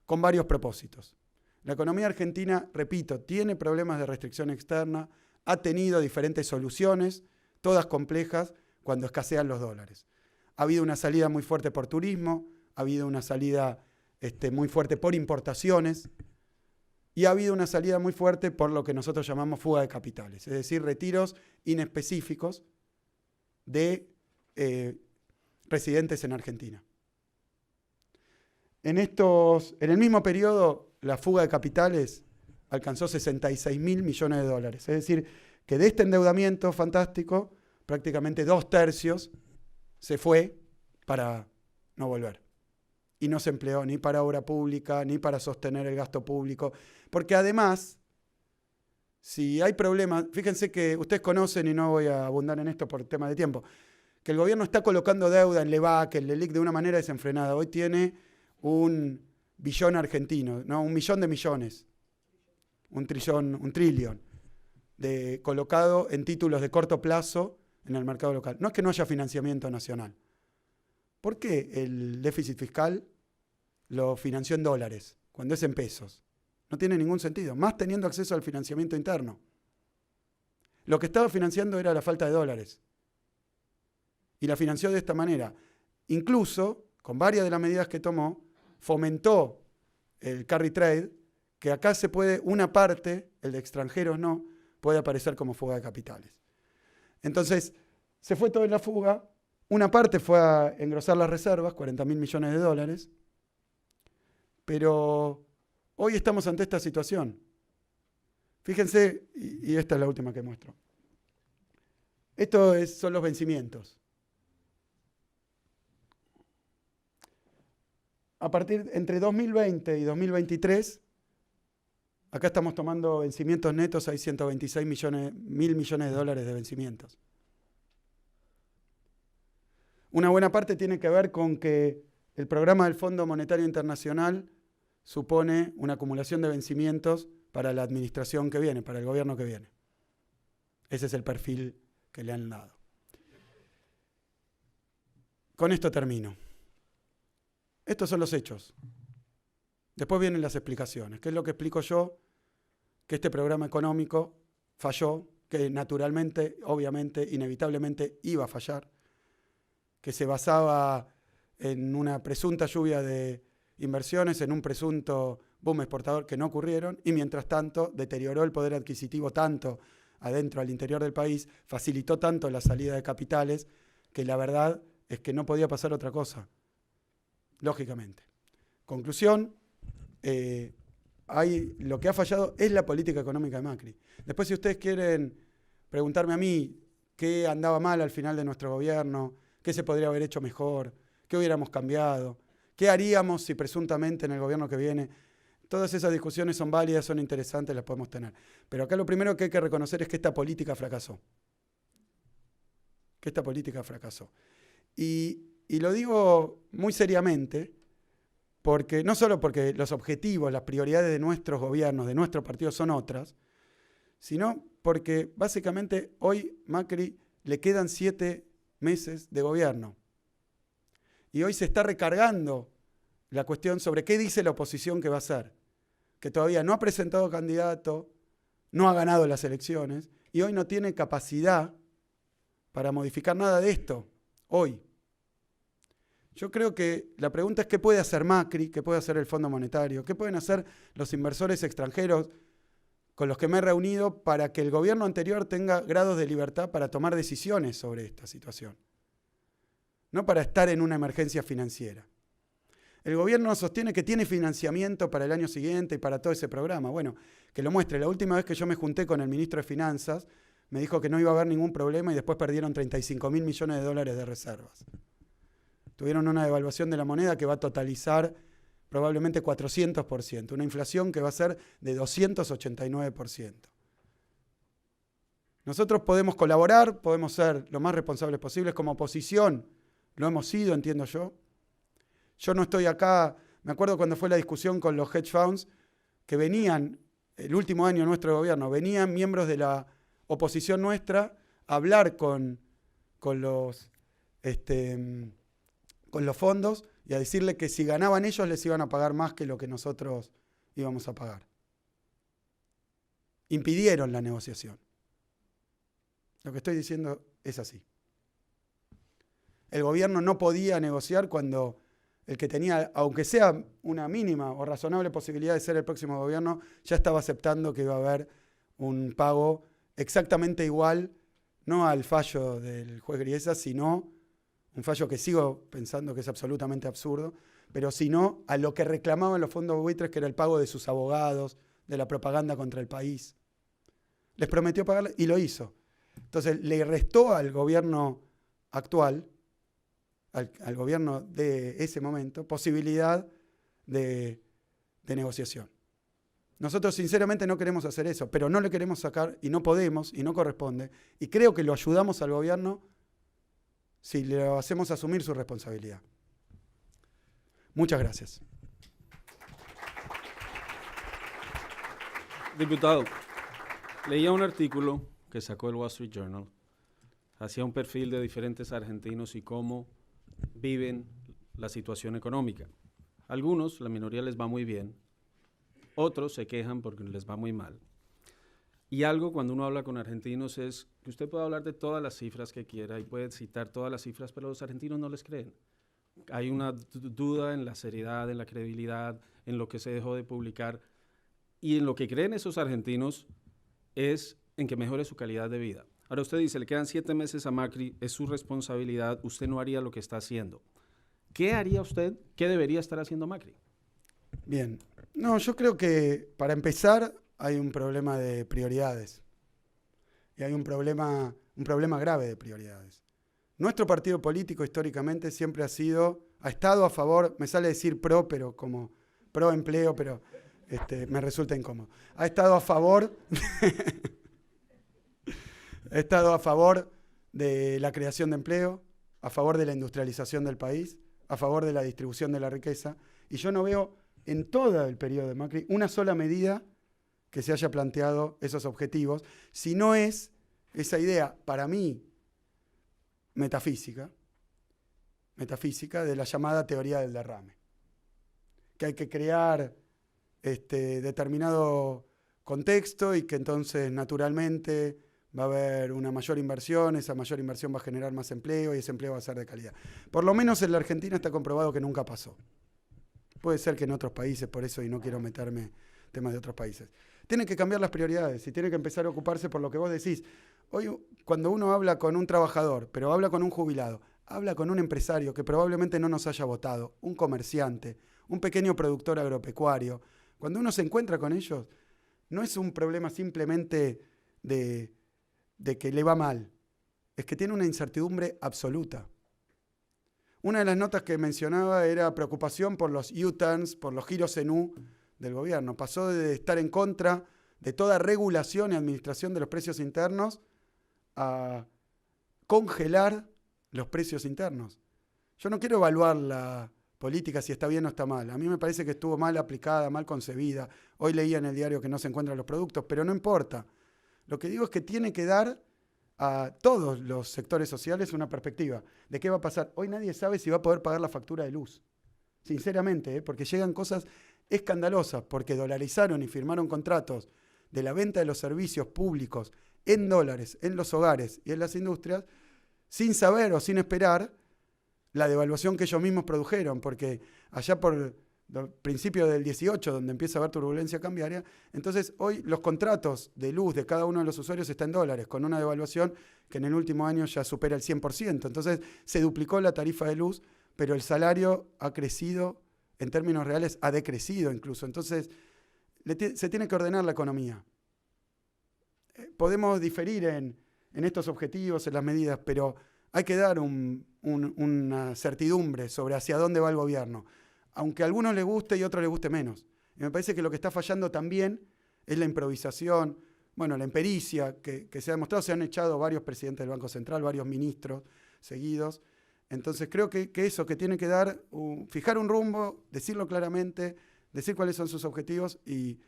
[SPEAKER 3] con varios propósitos. La economía argentina, repito, tiene problemas de restricción externa, ha tenido diferentes soluciones, todas complejas, cuando escasean los dólares. Ha habido una salida muy fuerte por turismo, ha habido una salida muy fuerte por importaciones y ha habido una salida muy fuerte por lo que nosotros llamamos fuga de capitales, es decir, retiros inespecíficos de residentes en Argentina. En el mismo periodo, la fuga de capitales alcanzó 66.000 millones de dólares. Es decir, que de este endeudamiento fantástico, prácticamente 2/3 se fue para no volver. Y no se empleó ni para obra pública, ni para sostener el gasto público. Porque además, si hay problemas, fíjense que ustedes conocen, y no voy a abundar en esto por tema de tiempo, que el gobierno está colocando deuda en LEVAC, en LELIC, de una manera desenfrenada. Hoy tiene un billón argentino, no, 1.000.000 de millones, un trillón, colocado en títulos de corto plazo en el mercado local. No es que no haya financiamiento nacional. ¿Por qué el déficit fiscal lo financió en dólares, cuando es en pesos? No tiene ningún sentido, más teniendo acceso al financiamiento interno. Lo que estaba financiando era la falta de dólares. Y la financió de esta manera. Incluso, con varias de las medidas que tomó, fomentó el carry trade, que acá se puede, una parte, el de extranjeros no, puede aparecer como fuga de capitales. Entonces, se fue todo en la fuga, una parte fue a engrosar las reservas, 40.000 millones de dólares, pero hoy estamos ante esta situación. Fíjense, y esta es la última que muestro. Son los vencimientos. A partir entre 2020 y 2023, acá estamos tomando vencimientos netos, hay 126.000 millones de dólares de vencimientos. Una buena parte tiene que ver con que el programa del Fondo Monetario Internacional supone una acumulación de vencimientos para la administración que viene, para el gobierno que viene. Ese es el perfil que le han dado. Con esto termino. Estos son los hechos. Después vienen las explicaciones. ¿Qué es lo que explico yo? Que este programa económico falló, que naturalmente, obviamente, inevitablemente iba a fallar, que se basaba en una presunta lluvia de inversiones, en un presunto boom exportador que no ocurrieron, y mientras tanto deterioró el poder adquisitivo tanto adentro, al interior del país, facilitó tanto la salida de capitales, que la verdad es que no podía pasar otra cosa, lógicamente. Conclusión, lo que ha fallado es la política económica de Macri. Después, si ustedes quieren preguntarme a mí qué andaba mal al final de nuestro gobierno, qué se podría haber hecho mejor, qué hubiéramos cambiado, qué haríamos si presuntamente en el gobierno que viene, todas esas discusiones son válidas, son interesantes, las podemos tener. Pero acá lo primero que hay que reconocer es que esta política fracasó. Y lo digo muy seriamente, porque no solo porque los objetivos, las prioridades de nuestros gobiernos, de nuestro partido son otras, sino porque básicamente hoy Macri le quedan 7 meses de gobierno. Y hoy se está recargando la cuestión sobre qué dice la oposición que va a hacer, que todavía no ha presentado candidato, no ha ganado las elecciones y hoy no tiene capacidad para modificar nada de esto, hoy. Yo creo que la pregunta es qué puede hacer Macri, qué puede hacer el Fondo Monetario, qué pueden hacer los inversores extranjeros con los que me he reunido para que el gobierno anterior tenga grados de libertad para tomar decisiones sobre esta situación, no para estar en una emergencia financiera. El gobierno sostiene que tiene financiamiento para el año siguiente y para todo ese programa. Bueno, que lo muestre. La última vez que yo me junté con el ministro de Finanzas, me dijo que no iba a haber ningún problema y después perdieron 35.000 millones de dólares de reservas. Tuvieron una devaluación de la moneda que va a totalizar probablemente 400%, una inflación que va a ser de 289%. Nosotros podemos colaborar, podemos ser lo más responsables posibles como oposición, lo hemos sido, entiendo yo. Yo no estoy acá, me acuerdo cuando fue la discusión con los hedge funds, que venían, el último año de nuestro gobierno, venían miembros de la oposición nuestra a hablar con los fondos y a decirle que si ganaban ellos les iban a pagar más que lo que nosotros íbamos a pagar. Impidieron la negociación. Lo que estoy diciendo es así. El gobierno no podía negociar cuando el que tenía, aunque sea una mínima o razonable posibilidad de ser el próximo gobierno, ya estaba aceptando que iba a haber un pago exactamente igual, no al fallo del juez Griesa, sino un fallo que sigo pensando que es absolutamente absurdo, pero sino a lo que reclamaban los fondos buitres, que era el pago de sus abogados, de la propaganda contra el país. Les prometió pagarle y lo hizo. Entonces le restó al gobierno actual, al gobierno de ese momento, posibilidad de negociación. Nosotros sinceramente no queremos hacer eso, pero no le queremos sacar y no podemos y no corresponde. Y creo que lo ayudamos al gobierno si le hacemos asumir su responsabilidad. Muchas gracias.
[SPEAKER 2] Diputado, leía un artículo que sacó el Wall Street Journal, hacía un perfil de diferentes argentinos y cómo viven la situación económica. Algunos, la minoría les va muy bien, otros se quejan porque les va muy mal. Y algo cuando uno habla con argentinos es que usted puede hablar de todas las cifras que quiera y puede citar todas las cifras, pero los argentinos no les creen. Hay una duda en la seriedad, en la credibilidad, en lo que se dejó de publicar. Y en lo que creen esos argentinos es en que mejore su calidad de vida. Ahora usted dice, le quedan 7 meses a Macri, es su responsabilidad, usted no haría lo que está haciendo. ¿Qué haría usted? ¿Qué debería estar haciendo Macri?
[SPEAKER 3] Bien. No, yo creo que para empezar hay un problema de prioridades. Y hay un problema grave de prioridades. Nuestro partido político históricamente siempre ha estado a favor, me sale decir pero como pro empleo, pero me resulta incómodo. Ha estado a favor de la creación de empleo, a favor de la industrialización del país, a favor de la distribución de la riqueza, y yo no veo en todo el periodo de Macri una sola medida que se haya planteado esos objetivos, si no es esa idea, para mí, metafísica de la llamada teoría del derrame, que hay que crear determinado contexto y que entonces naturalmente va a haber una mayor inversión, esa mayor inversión va a generar más empleo y ese empleo va a ser de calidad. Por lo menos en la Argentina está comprobado que nunca pasó. Puede ser que en otros países, por eso, y no quiero meterme en temas de otros países. Tienen que cambiar las prioridades y tienen que empezar a ocuparse por lo que vos decís. Hoy, cuando uno habla con un trabajador, pero habla con un jubilado, habla con un empresario que probablemente no nos haya votado, un comerciante, un pequeño productor agropecuario, cuando uno se encuentra con ellos, no es un problema simplemente de que le va mal, es que tiene una incertidumbre absoluta. Una de las notas que mencionaba era preocupación por los U-turns, por los giros en U del gobierno. Pasó de estar en contra de toda regulación y administración de los precios internos a congelar los precios internos. Yo no quiero evaluar la política si está bien o está mal. A mí me parece que estuvo mal aplicada, mal concebida. Hoy leía en el diario que no se encuentran los productos, pero no importa. Lo que digo es que tiene que dar a todos los sectores sociales una perspectiva de qué va a pasar. Hoy nadie sabe si va a poder pagar la factura de luz. Sinceramente, porque llegan cosas escandalosas, porque dolarizaron y firmaron contratos de la venta de los servicios públicos en dólares, en los hogares y en las industrias, sin saber o sin esperar la devaluación que ellos mismos produjeron, porque allá por principios del 18, donde empieza a haber turbulencia cambiaria, entonces hoy los contratos de luz de cada uno de los usuarios están en dólares, con una devaluación que en el último año ya supera el 100%. Entonces se duplicó la tarifa de luz, pero el salario ha crecido, en términos reales ha decrecido incluso. Entonces se tiene que ordenar la economía. Podemos diferir en estos objetivos, en las medidas, pero hay que dar una certidumbre sobre hacia dónde va el gobierno, aunque a algunos les guste y a otros les guste menos. Y me parece que lo que está fallando también es la improvisación, la empericia que se ha demostrado. Se han echado varios presidentes del Banco Central, varios ministros seguidos. Entonces creo que eso, que tiene que dar, fijar un rumbo, decirlo claramente, decir cuáles son sus objetivos y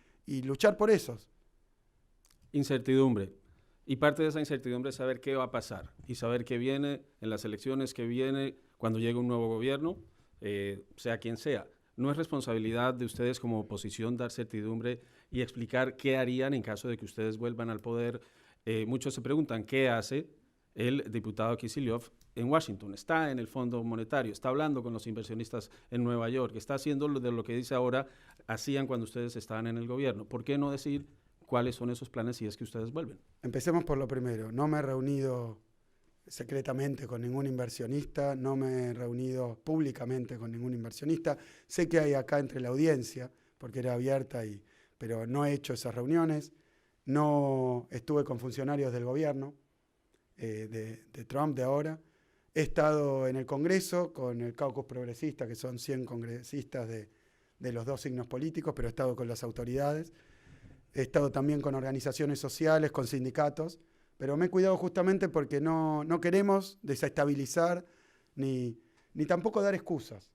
[SPEAKER 3] luchar por esos.
[SPEAKER 2] Incertidumbre. Y parte de esa incertidumbre es saber qué va a pasar y saber qué viene en las elecciones, qué viene cuando llegue un nuevo gobierno, sea quien sea. No es responsabilidad de ustedes como oposición dar certidumbre y explicar qué harían en caso de que ustedes vuelvan al poder. Muchos se preguntan qué hace el diputado Kicillof en Washington. Está en el Fondo Monetario, está hablando con los inversionistas en Nueva York, está haciendo de lo que dice ahora, hacían cuando ustedes estaban en el gobierno. ¿Por qué no decir cuáles son esos planes si es que ustedes vuelven?
[SPEAKER 3] Empecemos por lo primero. No me he reunido secretamente con ningún inversionista, no me he reunido públicamente con ningún inversionista. Sé que hay acá entre la audiencia, porque era abierta, pero no he hecho esas reuniones. No estuve con funcionarios del gobierno de Trump de ahora. He estado en el Congreso con el caucus progresista, que son 100 congresistas de los dos signos políticos, pero he estado con las autoridades. He estado también con organizaciones sociales, con sindicatos, pero me he cuidado justamente porque no queremos desestabilizar ni tampoco dar excusas.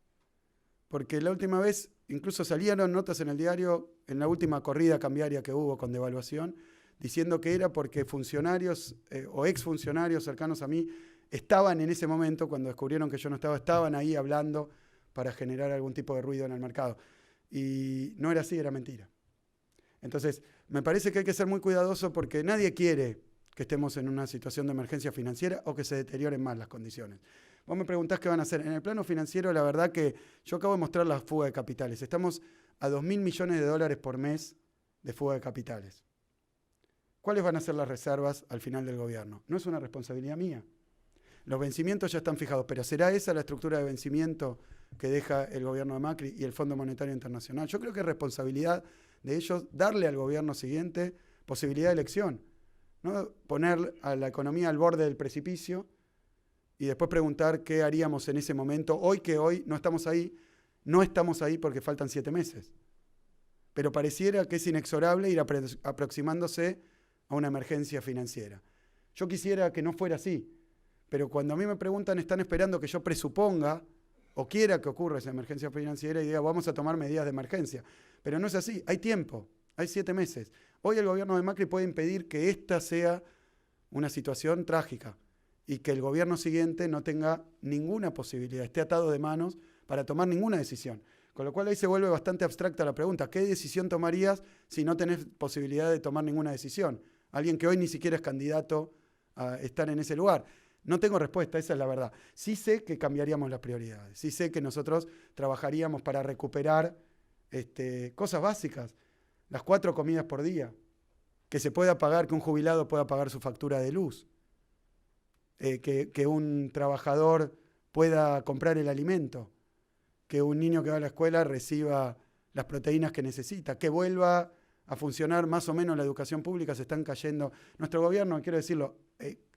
[SPEAKER 3] Porque la última vez incluso salieron notas en el diario, en la última corrida cambiaria que hubo con devaluación, diciendo que era porque funcionarios o exfuncionarios cercanos a mí estaban en ese momento, cuando descubrieron que yo no estaba, estaban ahí hablando para generar algún tipo de ruido en el mercado. Y no era así, era mentira. Entonces, me parece que hay que ser muy cuidadoso porque nadie quiere que estemos en una situación de emergencia financiera o que se deterioren más las condiciones. Vos me preguntás qué van a hacer. En el plano financiero, la verdad que yo acabo de mostrar la fuga de capitales. Estamos a 2.000 millones de dólares por mes de fuga de capitales. ¿Cuáles van a ser las reservas al final del gobierno? No es una responsabilidad mía. Los vencimientos ya están fijados, pero ¿será esa la estructura de vencimiento que deja el gobierno de Macri y el Fondo Monetario Internacional? Yo creo que es responsabilidad de ellos darle al gobierno siguiente posibilidad de elección, no poner a la economía al borde del precipicio y después preguntar qué haríamos en ese momento, hoy no estamos ahí porque faltan 7 meses. Pero pareciera que es inexorable ir aproximándose a una emergencia financiera. Yo quisiera que no fuera así, pero cuando a mí me preguntan, están esperando que yo presuponga o quiera que ocurra esa emergencia financiera y diga, vamos a tomar medidas de emergencia. Pero no es así, hay tiempo, hay 7 meses. Hoy el gobierno de Macri puede impedir que esta sea una situación trágica y que el gobierno siguiente no tenga ninguna posibilidad, esté atado de manos para tomar ninguna decisión. Con lo cual ahí se vuelve bastante abstracta la pregunta, ¿qué decisión tomarías si no tenés posibilidad de tomar ninguna decisión? Alguien que hoy ni siquiera es candidato a estar en ese lugar. No tengo respuesta, esa es la verdad. Sí sé que cambiaríamos las prioridades, sí sé que nosotros trabajaríamos para recuperar cosas básicas, las 4 comidas por día, que se pueda pagar, que un jubilado pueda pagar su factura de luz, que un trabajador pueda comprar el alimento, que un niño que va a la escuela reciba las proteínas que necesita, que vuelva a funcionar más o menos la educación pública. Se están cayendo. Nuestro gobierno, quiero decirlo,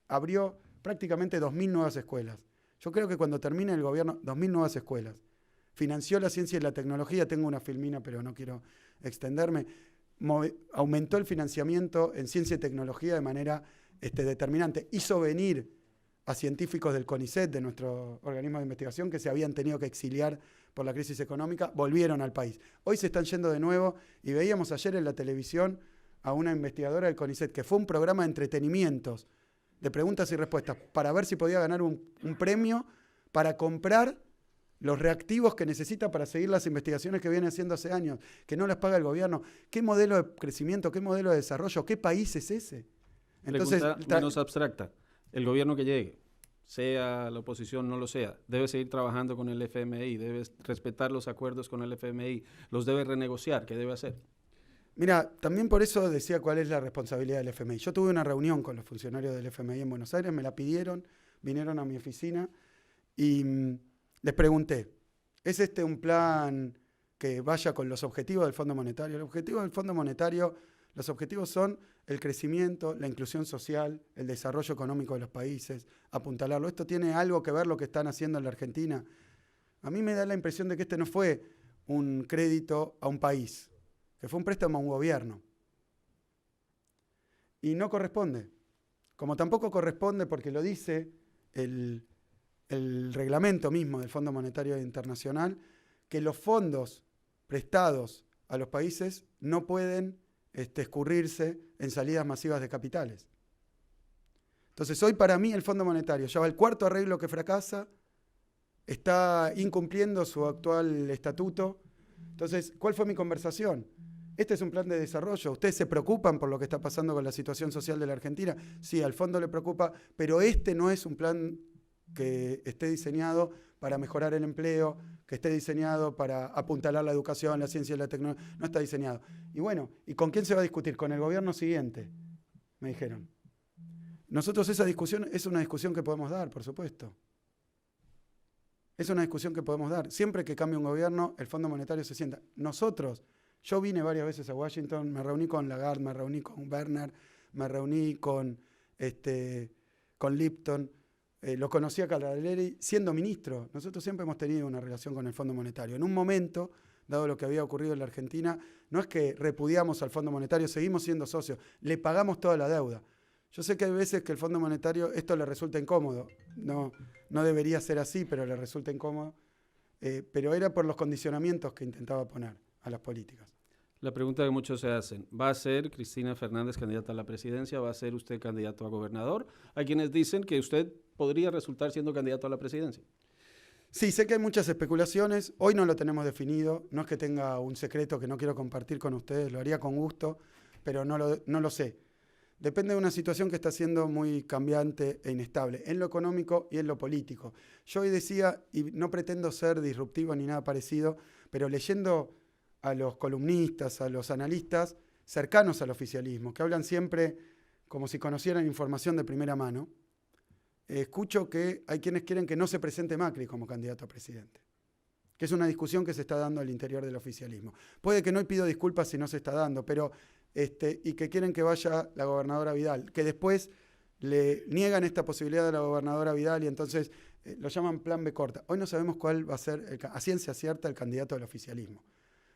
[SPEAKER 3] abrió prácticamente 2.000 nuevas escuelas. Yo creo que cuando termine el gobierno, 2.000 nuevas escuelas. Financió la ciencia y la tecnología, tengo una filmina, pero no quiero extenderme. Aumentó el financiamiento en ciencia y tecnología de manera determinante. Hizo venir a científicos del CONICET, de nuestro organismo de investigación, que se habían tenido que exiliar por la crisis económica, volvieron al país. Hoy se están yendo de nuevo y veíamos ayer en la televisión a una investigadora del CONICET, que fue un programa de entretenimientos, de preguntas y respuestas, para ver si podía ganar un premio para comprar los reactivos que necesita para seguir las investigaciones que viene haciendo hace años, que no las paga el gobierno. ¿Qué modelo de crecimiento, qué modelo de desarrollo, qué país es ese?
[SPEAKER 2] Entonces, pregunta menos abstracta. El gobierno que llegue, sea la oposición, no lo sea, debe seguir trabajando con el FMI, debe respetar los acuerdos con el FMI, los debe renegociar. ¿Qué debe hacer?
[SPEAKER 3] Mira, también por eso decía cuál es la responsabilidad del FMI. Yo tuve una reunión con los funcionarios del FMI en Buenos Aires, me la pidieron, vinieron a mi oficina y les pregunté, ¿es este un plan que vaya con los objetivos del Fondo Monetario? El objetivo del Fondo Monetario, los objetivos son el crecimiento, la inclusión social, el desarrollo económico de los países, apuntalarlo. ¿Esto tiene algo que ver lo que están haciendo en la Argentina? A mí me da la impresión de que este no fue un crédito a un país, que fue un préstamo a un gobierno. Y no corresponde. Como tampoco corresponde, porque lo dice el reglamento mismo del Fondo Monetario Internacional, que los fondos prestados a los países no pueden escurrirse en salidas masivas de capitales. Entonces hoy para mí el Fondo Monetario ya va el 4º arreglo que fracasa, está incumpliendo su actual estatuto. Entonces, ¿cuál fue mi conversación? Este es un plan de desarrollo. ¿Ustedes se preocupan por lo que está pasando con la situación social de la Argentina? Sí, al fondo le preocupa, pero este no es un plan que esté diseñado para mejorar el empleo, que esté diseñado para apuntalar la educación, la ciencia y la tecnología. No está diseñado. Y bueno, ¿y con quién se va a discutir? Con el gobierno siguiente, me dijeron. Nosotros esa discusión es una discusión que podemos dar, por supuesto. Es una discusión que podemos dar. Siempre que cambie un gobierno, el Fondo Monetario se sienta. Yo vine varias veces a Washington, me reuní con Lagarde, me reuní con Werner, me reuní con Lipton, lo conocí a Caldarelli siendo ministro. Nosotros siempre hemos tenido una relación con el Fondo Monetario. En un momento, dado lo que había ocurrido en la Argentina, no es que repudiamos al Fondo Monetario, seguimos siendo socios, le pagamos toda la deuda. Yo sé que hay veces que el Fondo Monetario esto le resulta incómodo, no debería ser así, pero le resulta incómodo, pero era por los condicionamientos que intentaba poner a las políticas.
[SPEAKER 2] La pregunta que muchos se hacen, ¿va a ser Cristina Fernández candidata a la presidencia? ¿Va a ser usted candidato a gobernador? Hay quienes dicen que usted podría resultar siendo candidato a la presidencia.
[SPEAKER 3] Sí, sé que hay muchas especulaciones, hoy no lo tenemos definido, no es que tenga un secreto que no quiero compartir con ustedes, lo haría con gusto, pero no lo sé. Depende de una situación que está siendo muy cambiante e inestable, en lo económico y en lo político. Yo hoy decía, y no pretendo ser disruptivo ni nada parecido, pero leyendo a los columnistas, a los analistas cercanos al oficialismo, que hablan siempre como si conocieran información de primera mano, escucho que hay quienes quieren que no se presente Macri como candidato a presidente, que es una discusión que se está dando al interior del oficialismo. Puede que no, y pido disculpas si no se está dando, pero y que quieren que vaya la gobernadora Vidal, que después le niegan esta posibilidad a la gobernadora Vidal y entonces lo llaman plan B corta. Hoy no sabemos cuál va a ser, a ciencia cierta, el candidato del oficialismo.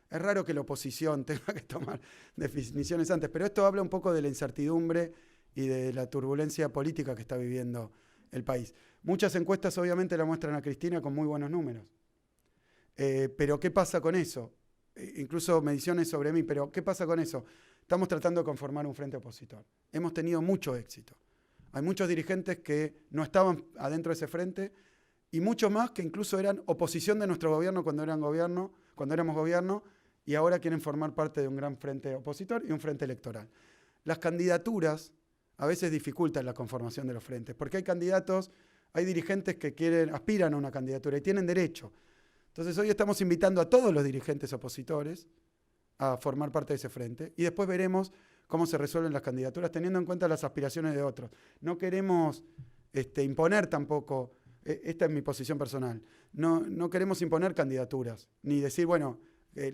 [SPEAKER 3] Es raro que la oposición tenga que tomar definiciones antes, pero esto habla un poco de la incertidumbre y de la turbulencia política que está viviendo el país. Muchas encuestas obviamente la muestran a Cristina con muy buenos números. Pero ¿qué pasa con eso? Incluso mediciones sobre mí, pero ¿qué pasa con eso? Estamos tratando de conformar un frente opositor. Hemos tenido mucho éxito. Hay muchos dirigentes que no estaban adentro de ese frente y muchos más que incluso eran oposición de nuestro gobierno cuando éramos gobierno y ahora quieren formar parte de un gran frente opositor y un frente electoral. Las candidaturas a veces dificultan la conformación de los frentes, porque hay candidatos, hay dirigentes que aspiran a una candidatura y tienen derecho. Entonces hoy estamos invitando a todos los dirigentes opositores a formar parte de ese frente y después veremos cómo se resuelven las candidaturas teniendo en cuenta las aspiraciones de otros. No queremos imponer tampoco, esta es mi posición personal, no queremos imponer candidaturas, ni decir, bueno,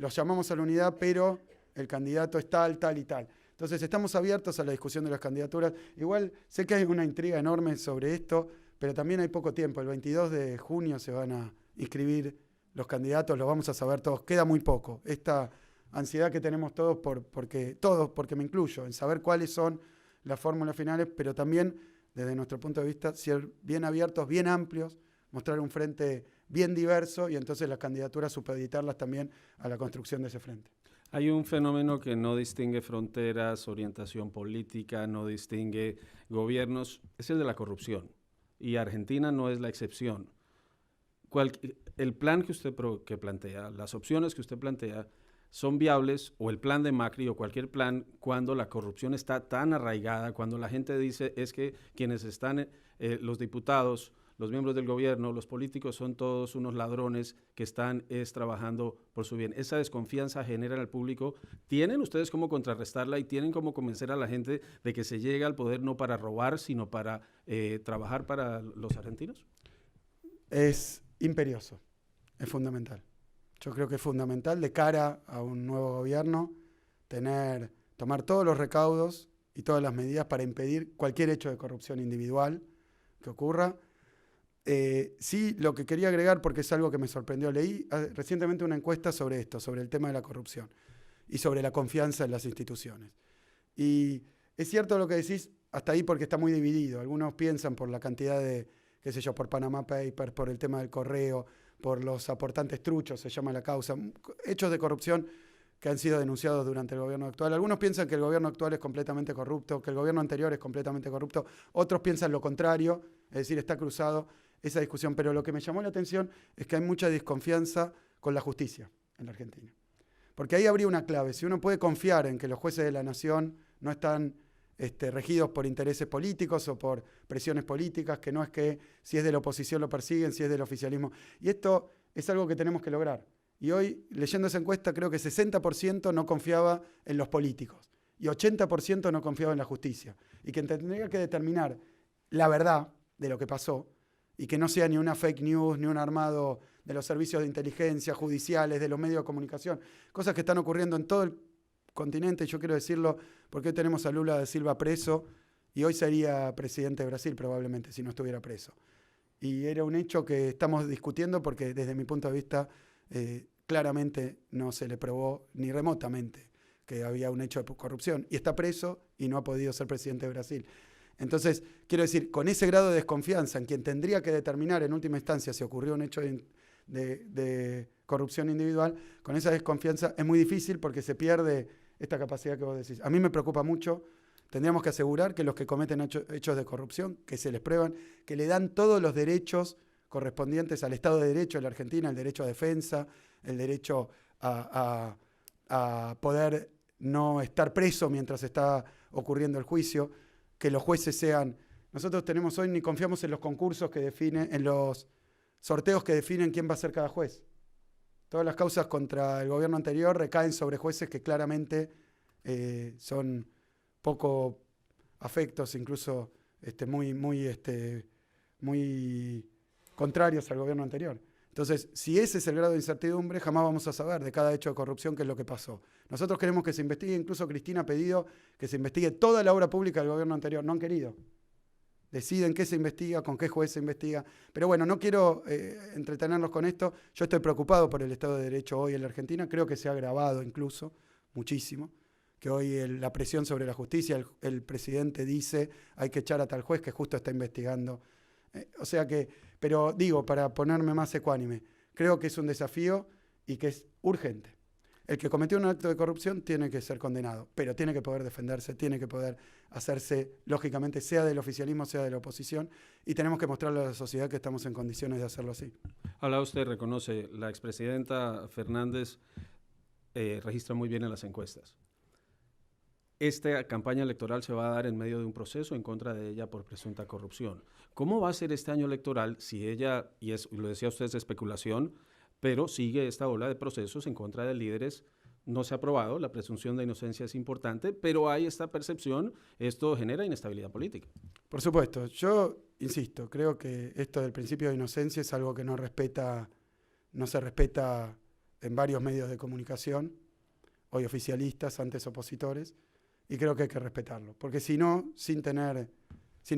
[SPEAKER 3] los llamamos a la unidad, pero el candidato es tal, tal y tal. Entonces estamos abiertos a la discusión de las candidaturas. Igual sé que hay una intriga enorme sobre esto, pero también hay poco tiempo. El 22 de junio se van a inscribir los candidatos, lo vamos a saber todos. Queda muy poco. Esta ansiedad que tenemos todos, porque me incluyo, en saber cuáles son las fórmulas finales, pero también, desde nuestro punto de vista, ser bien abiertos, bien amplios, mostrar un frente bien diverso y entonces las candidaturas supeditarlas también a la construcción de ese frente.
[SPEAKER 2] Hay un fenómeno que no distingue fronteras, orientación política, no distingue gobiernos, es el de la corrupción. Y Argentina no es la excepción. El plan que usted plantea, las opciones que usted plantea, son viables, o el plan de Macri o cualquier plan, cuando la corrupción está tan arraigada, cuando la gente dice es que quienes están, los diputados, los miembros del gobierno, los políticos son todos unos ladrones que están trabajando por su bien. Esa desconfianza genera en el público. ¿Tienen ustedes cómo contrarrestarla y tienen cómo convencer a la gente de que se llega al poder no para robar, sino para trabajar para los argentinos?
[SPEAKER 3] Es imperioso, es fundamental. Yo creo que es fundamental de cara a un nuevo gobierno tomar todos los recaudos y todas las medidas para impedir cualquier hecho de corrupción individual que ocurra. Sí, lo que quería agregar, porque es algo que me sorprendió, leí recientemente una encuesta sobre esto, sobre el tema de la corrupción y sobre la confianza en las instituciones. Y es cierto lo que decís hasta ahí porque está muy dividido. Algunos piensan por la cantidad de, qué sé yo, por Panama Papers, por el tema del correo, por los aportantes truchos, se llama la causa, hechos de corrupción que han sido denunciados durante el gobierno actual. Algunos piensan que el gobierno actual es completamente corrupto, que el gobierno anterior es completamente corrupto, otros piensan lo contrario, es decir, está cruzado esa discusión. Pero lo que me llamó la atención es que hay mucha desconfianza con la justicia en la Argentina. Porque ahí habría una clave. Si uno puede confiar en que los jueces de la nación no están regidos por intereses políticos o por presiones políticas, que no es que si es de la oposición lo persiguen, si es del oficialismo. Y esto es algo que tenemos que lograr. Y hoy, leyendo esa encuesta, creo que 60% no confiaba en los políticos y 80% no confiaba en la justicia. Y que tendría que determinar la verdad de lo que pasó y que no sea ni una fake news, ni un armado de los servicios de inteligencia, judiciales, de los medios de comunicación, cosas que están ocurriendo en todo el continente. Yo quiero decirlo porque hoy tenemos a Lula da Silva preso y hoy sería presidente de Brasil probablemente si no estuviera preso. Y era un hecho que estamos discutiendo porque desde mi punto de vista claramente no se le probó ni remotamente que había un hecho de corrupción. Y está preso y no ha podido ser presidente de Brasil. Entonces, quiero decir, con ese grado de desconfianza en quien tendría que determinar en última instancia si ocurrió un hecho de corrupción individual, con esa desconfianza es muy difícil porque se pierde esta capacidad que vos decís. A mí me preocupa mucho. Tendríamos que asegurar que los que cometen hechos de corrupción, que se les prueban, que le dan todos los derechos correspondientes al Estado de Derecho de la Argentina, el derecho a defensa, el derecho a poder no estar preso mientras está ocurriendo el juicio, que los jueces sean... Nosotros tenemos hoy, ni confiamos en los concursos que definen, en los sorteos que definen quién va a ser cada juez. Todas las causas contra el gobierno anterior recaen sobre jueces que claramente son poco afectos, incluso muy contrarios al gobierno anterior. Entonces, si ese es el grado de incertidumbre, jamás vamos a saber de cada hecho de corrupción qué es lo que pasó. Nosotros queremos que se investigue, incluso Cristina ha pedido que se investigue toda la obra pública del gobierno anterior. No han querido. Deciden qué se investiga, con qué juez se investiga. Pero bueno, no quiero entretenernos con esto. Yo estoy preocupado por el Estado de Derecho hoy en la Argentina. Creo que se ha agravado incluso muchísimo. Que hoy la presión sobre la justicia, el presidente dice hay que echar a tal juez que justo está investigando. Pero digo, para ponerme más ecuánime, creo que es un desafío y que es urgente. El que cometió un acto de corrupción tiene que ser condenado, pero tiene que poder defenderse, tiene que poder hacerse, lógicamente, sea del oficialismo, sea de la oposición, y tenemos que mostrarle a la sociedad que estamos en condiciones de hacerlo así.
[SPEAKER 2] Ahora usted reconoce, la expresidenta Fernández registra muy bien en las encuestas. Esta campaña electoral se va a dar en medio de un proceso en contra de ella por presunta corrupción. ¿Cómo va a ser este año electoral si ella, lo decía usted, es especulación, pero sigue esta ola de procesos en contra de líderes? No se ha probado, la presunción de inocencia es importante, pero hay esta percepción, esto genera inestabilidad política.
[SPEAKER 3] Por supuesto, yo insisto, creo que esto del principio de inocencia es algo que no se respeta en varios medios de comunicación, hoy oficialistas, antes opositores, y creo que hay que respetarlo, porque si no, sin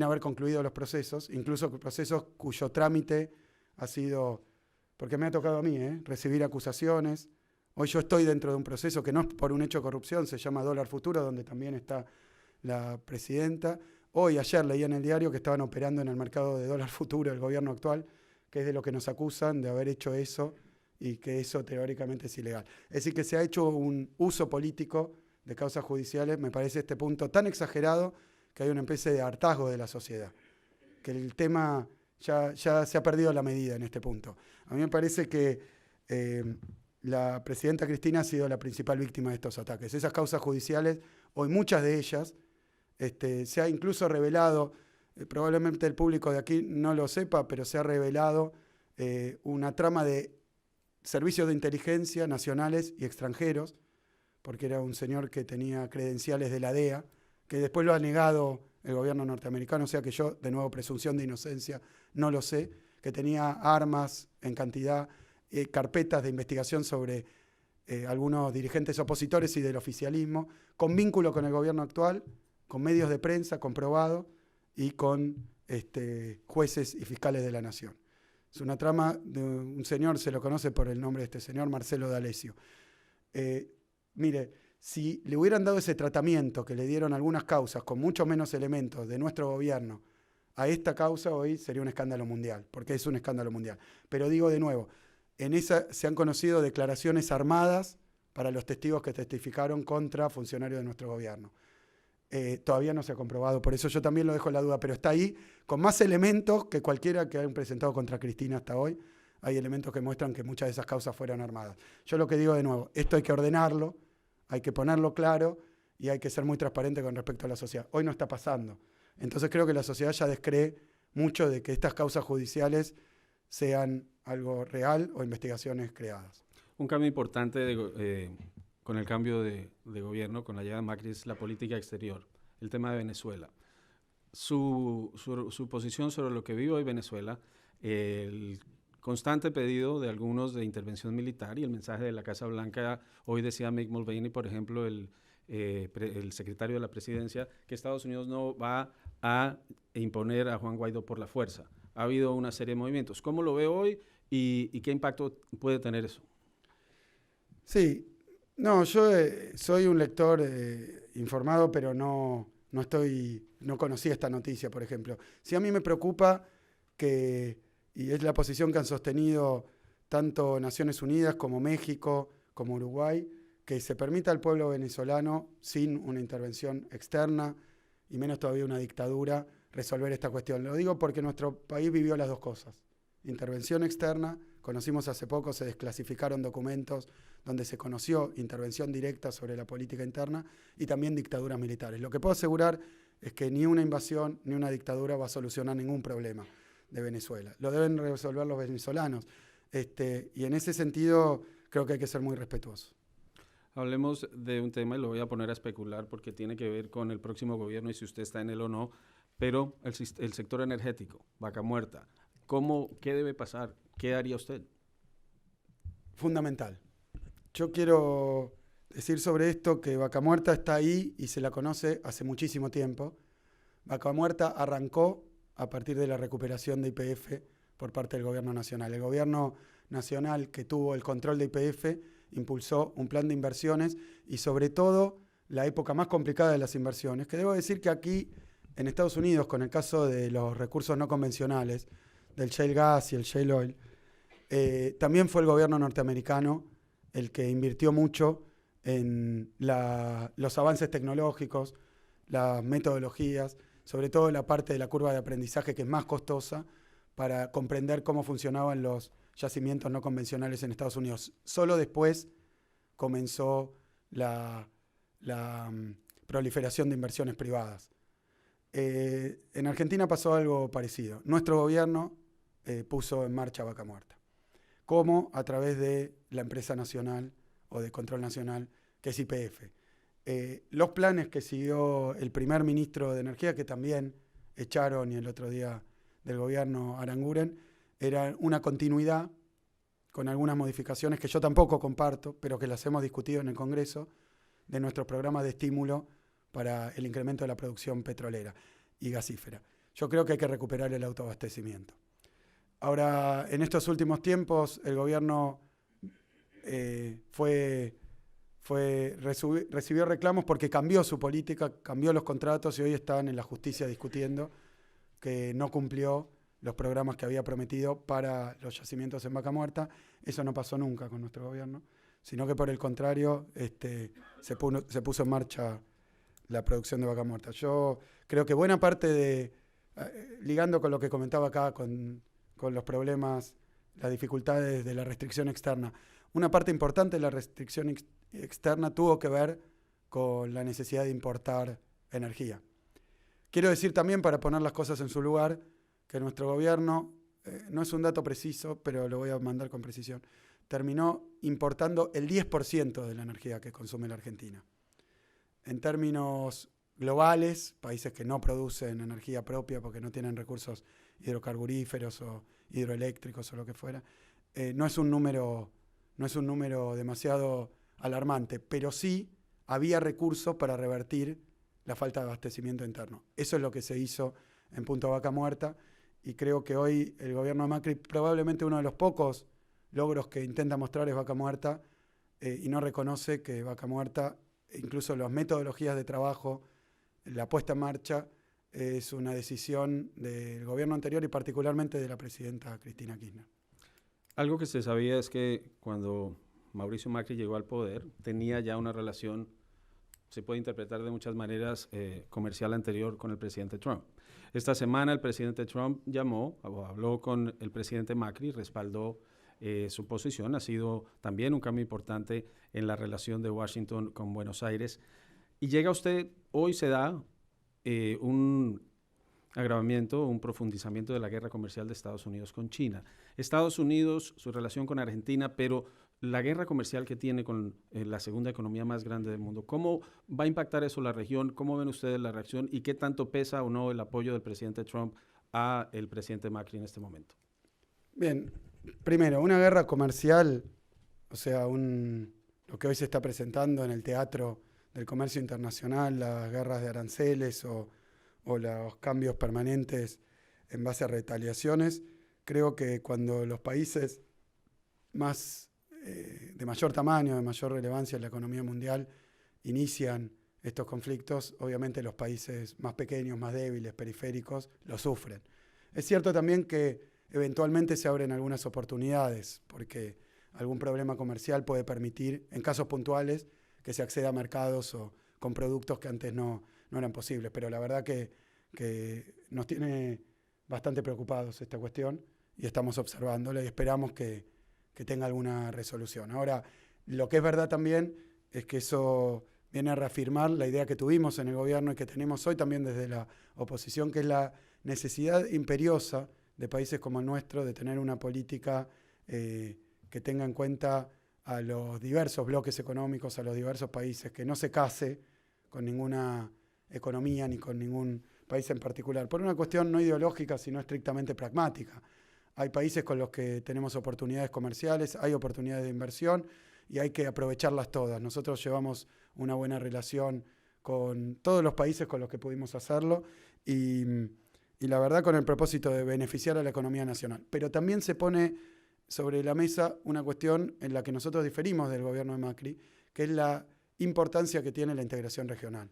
[SPEAKER 3] haber concluido los procesos, incluso procesos cuyo trámite ha sido, porque me ha tocado a mí, recibir acusaciones. Hoy yo estoy dentro de un proceso que no es por un hecho de corrupción, se llama Dólar Futuro, donde también está la presidenta. Ayer leí en el diario que estaban operando en el mercado de dólar futuro el gobierno actual, que es de lo que nos acusan de haber hecho eso y que eso teóricamente es ilegal. Es decir, que se ha hecho un uso político de causas judiciales, me parece este punto tan exagerado que hay una especie de hartazgo de la sociedad, que el tema ya se ha perdido la medida en este punto. A mí me parece que la presidenta Cristina ha sido la principal víctima de estos ataques. Esas causas judiciales, hoy muchas de ellas, se ha incluso revelado, probablemente el público de aquí no lo sepa, pero se ha revelado una trama de servicios de inteligencia nacionales y extranjeros, porque era un señor que tenía credenciales de la DEA, que después lo ha negado el gobierno norteamericano, o sea que yo, de nuevo, presunción de inocencia, no lo sé, que tenía armas en cantidad, carpetas de investigación sobre algunos dirigentes opositores y del oficialismo, con vínculo con el gobierno actual, con medios de prensa comprobado y con jueces y fiscales de la nación. Es una trama de un señor, se lo conoce por el nombre de este señor, Marcelo D'Alessio. Mire, si le hubieran dado ese tratamiento que le dieron algunas causas con mucho menos elementos de nuestro gobierno a esta causa, hoy sería un escándalo mundial, porque es un escándalo mundial. Pero digo de nuevo, en esa se han conocido declaraciones armadas para los testigos que testificaron contra funcionarios de nuestro gobierno. Todavía no se ha comprobado, por eso yo también lo dejo en la duda, pero está ahí con más elementos que cualquiera que hayan presentado contra Cristina hasta hoy. Hay elementos que muestran que muchas de esas causas fueron armadas. Yo lo que digo de nuevo, esto hay que ordenarlo, hay que ponerlo claro y hay que ser muy transparente con respecto a la sociedad. Hoy no está pasando. Entonces creo que la sociedad ya descree mucho de que estas causas judiciales sean algo real o investigaciones creadas.
[SPEAKER 2] Un cambio importante con el cambio de gobierno, con la llegada de Macri, es la política exterior, el tema de Venezuela. Su posición sobre lo que vive hoy Venezuela, el constante pedido de algunos de intervención militar y el mensaje de la Casa Blanca. Hoy decía Mick Mulvaney, por ejemplo, el secretario de la presidencia, que Estados Unidos no va a imponer a Juan Guaidó por la fuerza. Ha habido una serie de movimientos. ¿Cómo lo ve hoy y qué impacto puede tener eso?
[SPEAKER 3] Sí, no, yo soy un lector informado, pero no conocía esta noticia, por ejemplo. Sí, a mí me preocupa y es la posición que han sostenido tanto Naciones Unidas como México, como Uruguay, que se permita al pueblo venezolano, sin una intervención externa, y menos todavía una dictadura, resolver esta cuestión. Lo digo porque nuestro país vivió las dos cosas. Intervención externa, conocimos hace poco, se desclasificaron documentos donde se conoció intervención directa sobre la política interna y también dictaduras militares. Lo que puedo asegurar es que ni una invasión ni una dictadura va a solucionar ningún problema de Venezuela. Lo deben resolver los venezolanos. Y en ese sentido creo que hay que ser muy respetuosos.
[SPEAKER 2] Hablemos de un tema y lo voy a poner a especular porque tiene que ver con el próximo gobierno y si usted está en él o no, pero el sector energético, Vaca Muerta. ¿Qué debe pasar? ¿Qué haría usted?
[SPEAKER 3] Fundamental. Yo quiero decir sobre esto que Vaca Muerta está ahí y se la conoce hace muchísimo tiempo. Vaca Muerta arrancó a partir de la recuperación de YPF por parte del gobierno nacional. El gobierno nacional que tuvo el control de YPF impulsó un plan de inversiones y sobre todo la época más complicada de las inversiones, que debo decir que aquí en Estados Unidos, con el caso de los recursos no convencionales, del shale gas y el shale oil, también fue el gobierno norteamericano el que invirtió mucho en los avances tecnológicos, las metodologías, sobre todo la parte de la curva de aprendizaje que es más costosa para comprender cómo funcionaban los yacimientos no convencionales en Estados Unidos. Solo después comenzó la proliferación de inversiones privadas. En Argentina pasó algo parecido. Nuestro gobierno puso en marcha Vaca Muerta. ¿Cómo? A través de la empresa nacional o de control nacional, que es YPF. Los planes que siguió el primer ministro de Energía, que también echaron y el otro día del gobierno Aranguren, eran una continuidad con algunas modificaciones que yo tampoco comparto, pero que las hemos discutido en el Congreso, de nuestros programas de estímulo para el incremento de la producción petrolera y gasífera. Yo creo que hay que recuperar el autoabastecimiento. Ahora, en estos últimos tiempos, el gobierno recibió reclamos porque cambió su política, cambió los contratos y hoy están en la justicia discutiendo que no cumplió los programas que había prometido para los yacimientos en Vaca Muerta. Eso no pasó nunca con nuestro gobierno, sino que por el contrario se puso en marcha la producción de Vaca Muerta. Yo creo que buena parte ligando con lo que comentaba acá, con los problemas, las dificultades de la restricción externa, una parte importante de la restricción externa tuvo que ver con la necesidad de importar energía. Quiero decir también, para poner las cosas en su lugar, que nuestro gobierno, no es un dato preciso, pero lo voy a mandar con precisión, terminó importando el 10% de la energía que consume la Argentina. En términos globales, países que no producen energía propia porque no tienen recursos hidrocarburíferos o hidroeléctricos o lo que fuera, no es un número demasiado alarmante, pero sí había recursos para revertir la falta de abastecimiento interno. Eso es lo que se hizo en Punta Vaca Muerta, y creo que hoy el gobierno de Macri, probablemente uno de los pocos logros que intenta mostrar es Vaca Muerta, y no reconoce que Vaca Muerta, incluso las metodologías de trabajo, la puesta en marcha, es una decisión del gobierno anterior y particularmente de la presidenta Cristina Kirchner.
[SPEAKER 2] Algo que se sabía es que cuando Mauricio Macri llegó al poder, tenía ya una relación, se puede interpretar de muchas maneras, comercial anterior con el presidente Trump. Esta semana el presidente Trump habló con el presidente Macri, respaldó su posición. Ha sido también un cambio importante en la relación de Washington con Buenos Aires. Y llega usted, hoy se da un agravamiento, un profundizamiento de la guerra comercial de Estados Unidos con China. Estados Unidos, su relación con Argentina, pero la guerra comercial que tiene con la segunda economía más grande del mundo. ¿Cómo va a impactar eso la región? ¿Cómo ven ustedes la reacción? ¿Y qué tanto pesa o no el apoyo del presidente Trump a el presidente Macri en este momento?
[SPEAKER 3] Bien, primero, una guerra comercial, o sea, lo que hoy se está presentando en el teatro del comercio internacional, las guerras de aranceles o los cambios permanentes en base a retaliaciones, creo que cuando los países de mayor tamaño, de mayor relevancia en la economía mundial, inician estos conflictos, obviamente los países más pequeños, más débiles, periféricos, lo sufren. Es cierto también que eventualmente se abren algunas oportunidades, porque algún problema comercial puede permitir, en casos puntuales, que se acceda a mercados o con productos que antes no eran posibles. Pero la verdad que nos tiene bastante preocupados esta cuestión y estamos observándola y esperamos que tenga alguna resolución. Ahora, lo que es verdad también es que eso viene a reafirmar la idea que tuvimos en el gobierno y que tenemos hoy también desde la oposición, que es la necesidad imperiosa de países como el nuestro de tener una política que tenga en cuenta a los diversos bloques económicos, a los diversos países, que no se case con ninguna economía ni con ningún país en particular, por una cuestión no ideológica, sino estrictamente pragmática. Hay países con los que tenemos oportunidades comerciales, hay oportunidades de inversión y hay que aprovecharlas todas. Nosotros llevamos una buena relación con todos los países con los que pudimos hacerlo y la verdad con el propósito de beneficiar a la economía nacional. Pero también se pone sobre la mesa una cuestión en la que nosotros diferimos del gobierno de Macri, que es la importancia que tiene la integración regional.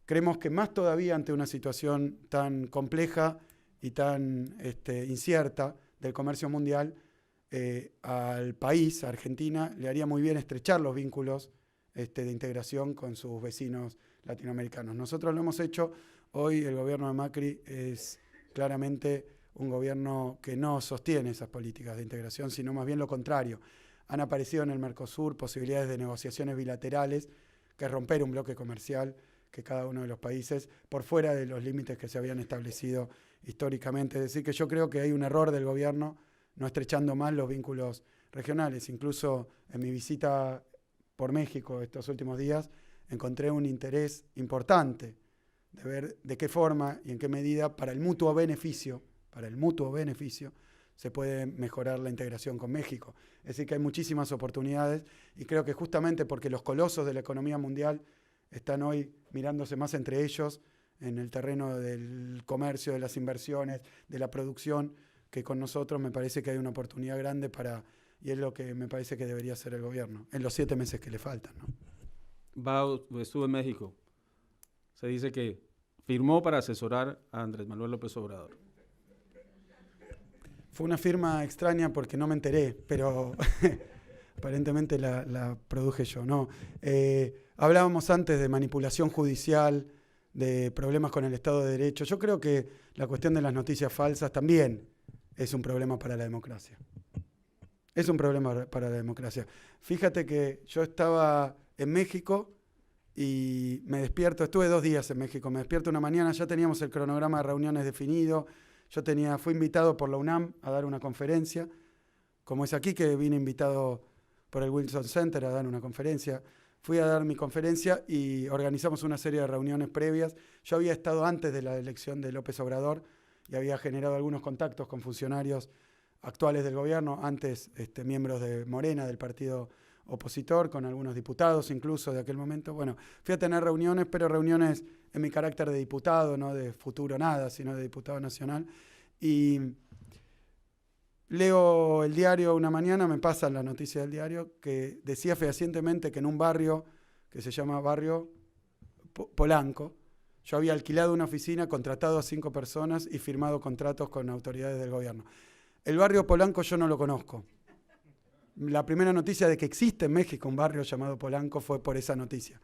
[SPEAKER 3] Creemos que más todavía ante una situación tan compleja y tan incierta del comercio mundial, al país, a Argentina, le haría muy bien estrechar los vínculos de integración con sus vecinos latinoamericanos. Nosotros lo hemos hecho. Hoy el gobierno de Macri es claramente un gobierno que no sostiene esas políticas de integración, sino más bien lo contrario. Han aparecido en el Mercosur posibilidades de negociaciones bilaterales que es romper un bloque comercial que cada uno de los países, por fuera de los límites que se habían establecido históricamente. Es decir, que yo creo que hay un error del gobierno no estrechando más los vínculos regionales. Incluso en mi visita por México estos últimos días encontré un interés importante de ver de qué forma y en qué medida para el mutuo beneficio se puede mejorar la integración con México. Es decir, que hay muchísimas oportunidades y creo que justamente porque los colosos de la economía mundial están hoy mirándose más entre ellos en el terreno del comercio, de las inversiones, de la producción, que con nosotros me parece que hay una oportunidad grande y es lo que me parece que debería hacer el gobierno en los 7 meses que le faltan, ¿no?
[SPEAKER 2] Estuvo en México. Se dice que firmó para asesorar a Andrés Manuel López Obrador.
[SPEAKER 3] Fue una firma extraña porque no me enteré, pero aparentemente la produje yo, ¿no? Hablábamos antes de manipulación judicial, de problemas con el Estado de Derecho. Yo creo que la cuestión de las noticias falsas también es un problema para la democracia. Es un problema para la democracia. Fíjate que yo estaba en México y me despierto, estuve 2 días en México, me despierto una mañana, ya teníamos el cronograma de reuniones definido. Fui invitado por la UNAM a dar una conferencia, como es aquí que vine invitado por el Wilson Center a dar una conferencia. Fui a dar mi conferencia y organizamos una serie de reuniones previas. Yo había estado antes de la elección de López Obrador y había generado algunos contactos con funcionarios actuales del gobierno, antes miembros de Morena, del partido opositor, con algunos diputados incluso de aquel momento. Bueno, fui a tener reuniones, pero reuniones en mi carácter de diputado, no de futuro nada, sino de diputado nacional. Y leo el diario una mañana, me pasan la noticia del diario, que decía fehacientemente que en un barrio que se llama Barrio Polanco, yo había alquilado una oficina, contratado a 5 personas y firmado contratos con autoridades del gobierno. El barrio Polanco yo no lo conozco. La primera noticia de que existe en México un barrio llamado Polanco fue por esa noticia.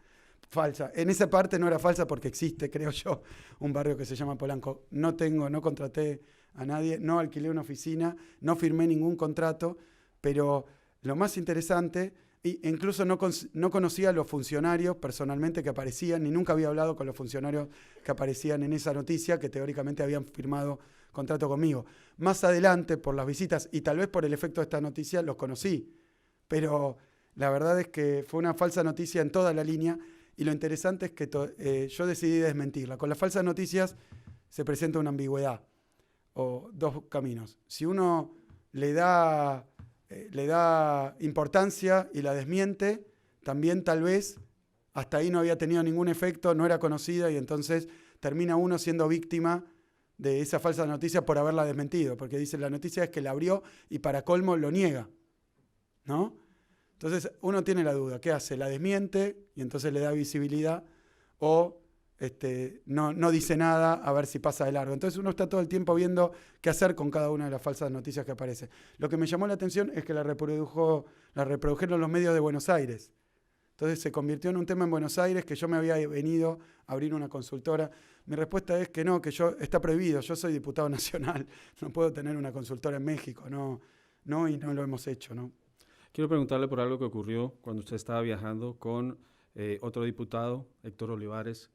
[SPEAKER 3] Falsa. En esa parte no era falsa porque existe, creo yo, un barrio que se llama Polanco. No contraté a nadie, no alquilé una oficina, no firmé ningún contrato, pero lo más interesante, incluso no conocía a los funcionarios personalmente que aparecían, ni nunca había hablado con los funcionarios que aparecían en esa noticia, que teóricamente habían firmado contrato conmigo. Más adelante, por las visitas y tal vez por el efecto de esta noticia, los conocí. Pero la verdad es que fue una falsa noticia en toda la línea y lo interesante es que yo decidí desmentirla. Con las falsas noticias se presenta una ambigüedad o 2 caminos. Si uno le da importancia y la desmiente, también tal vez hasta ahí no había tenido ningún efecto, no era conocida y entonces termina uno siendo víctima de esa falsa noticia por haberla desmentido, porque dice la noticia es que la abrió y para colmo lo niega, ¿no? Entonces uno tiene la duda, ¿qué hace? ¿La desmiente y entonces le da visibilidad o no dice nada a ver si pasa de largo? Entonces uno está todo el tiempo viendo qué hacer con cada una de las falsas noticias que aparecen. Lo que me llamó la atención es que la reprodujeron los medios de Buenos Aires. Entonces se convirtió en un tema en Buenos Aires, que yo me había venido a abrir una consultora. Mi respuesta es que no, está prohibido. Yo soy diputado nacional, no puedo tener una consultora en México, y no lo hemos hecho, ¿no?
[SPEAKER 2] Quiero preguntarle por algo que ocurrió cuando usted estaba viajando con otro diputado, Héctor Olivares.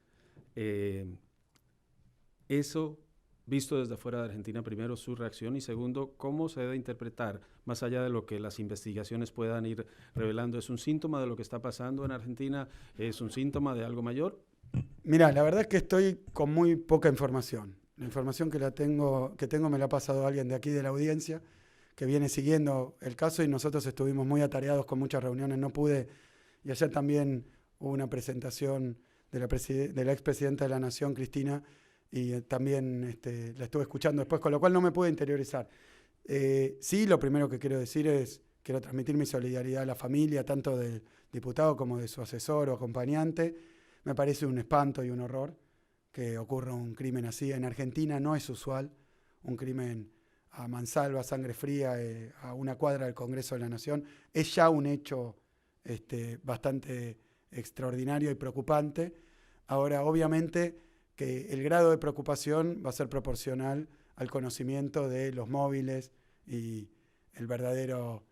[SPEAKER 2] Eso, visto desde fuera de Argentina, primero, su reacción y segundo, ¿cómo se debe interpretar, más allá de lo que las investigaciones puedan ir revelando? ¿Es un síntoma de lo que está pasando en Argentina? ¿Es un síntoma de algo mayor?
[SPEAKER 3] Mira, la verdad es que estoy con muy poca información. La información que tengo me la ha pasado alguien de aquí de la audiencia que viene siguiendo el caso y nosotros estuvimos muy atareados con muchas reuniones, no pude. Y ayer también hubo una presentación de la expresidenta de la Nación, Cristina, y también la estuve escuchando después, con lo cual no me pude interiorizar. Sí, lo primero que quiero decir es, quiero transmitir mi solidaridad a la familia, tanto del diputado como de su asesor o acompañante. Me parece un espanto y un horror que ocurra un crimen así. En Argentina no es usual un crimen a mansalva, sangre fría, a una cuadra del Congreso de la Nación. Es ya un hecho bastante extraordinario y preocupante. Ahora, obviamente, que el grado de preocupación va a ser proporcional al conocimiento de los móviles y el verdadero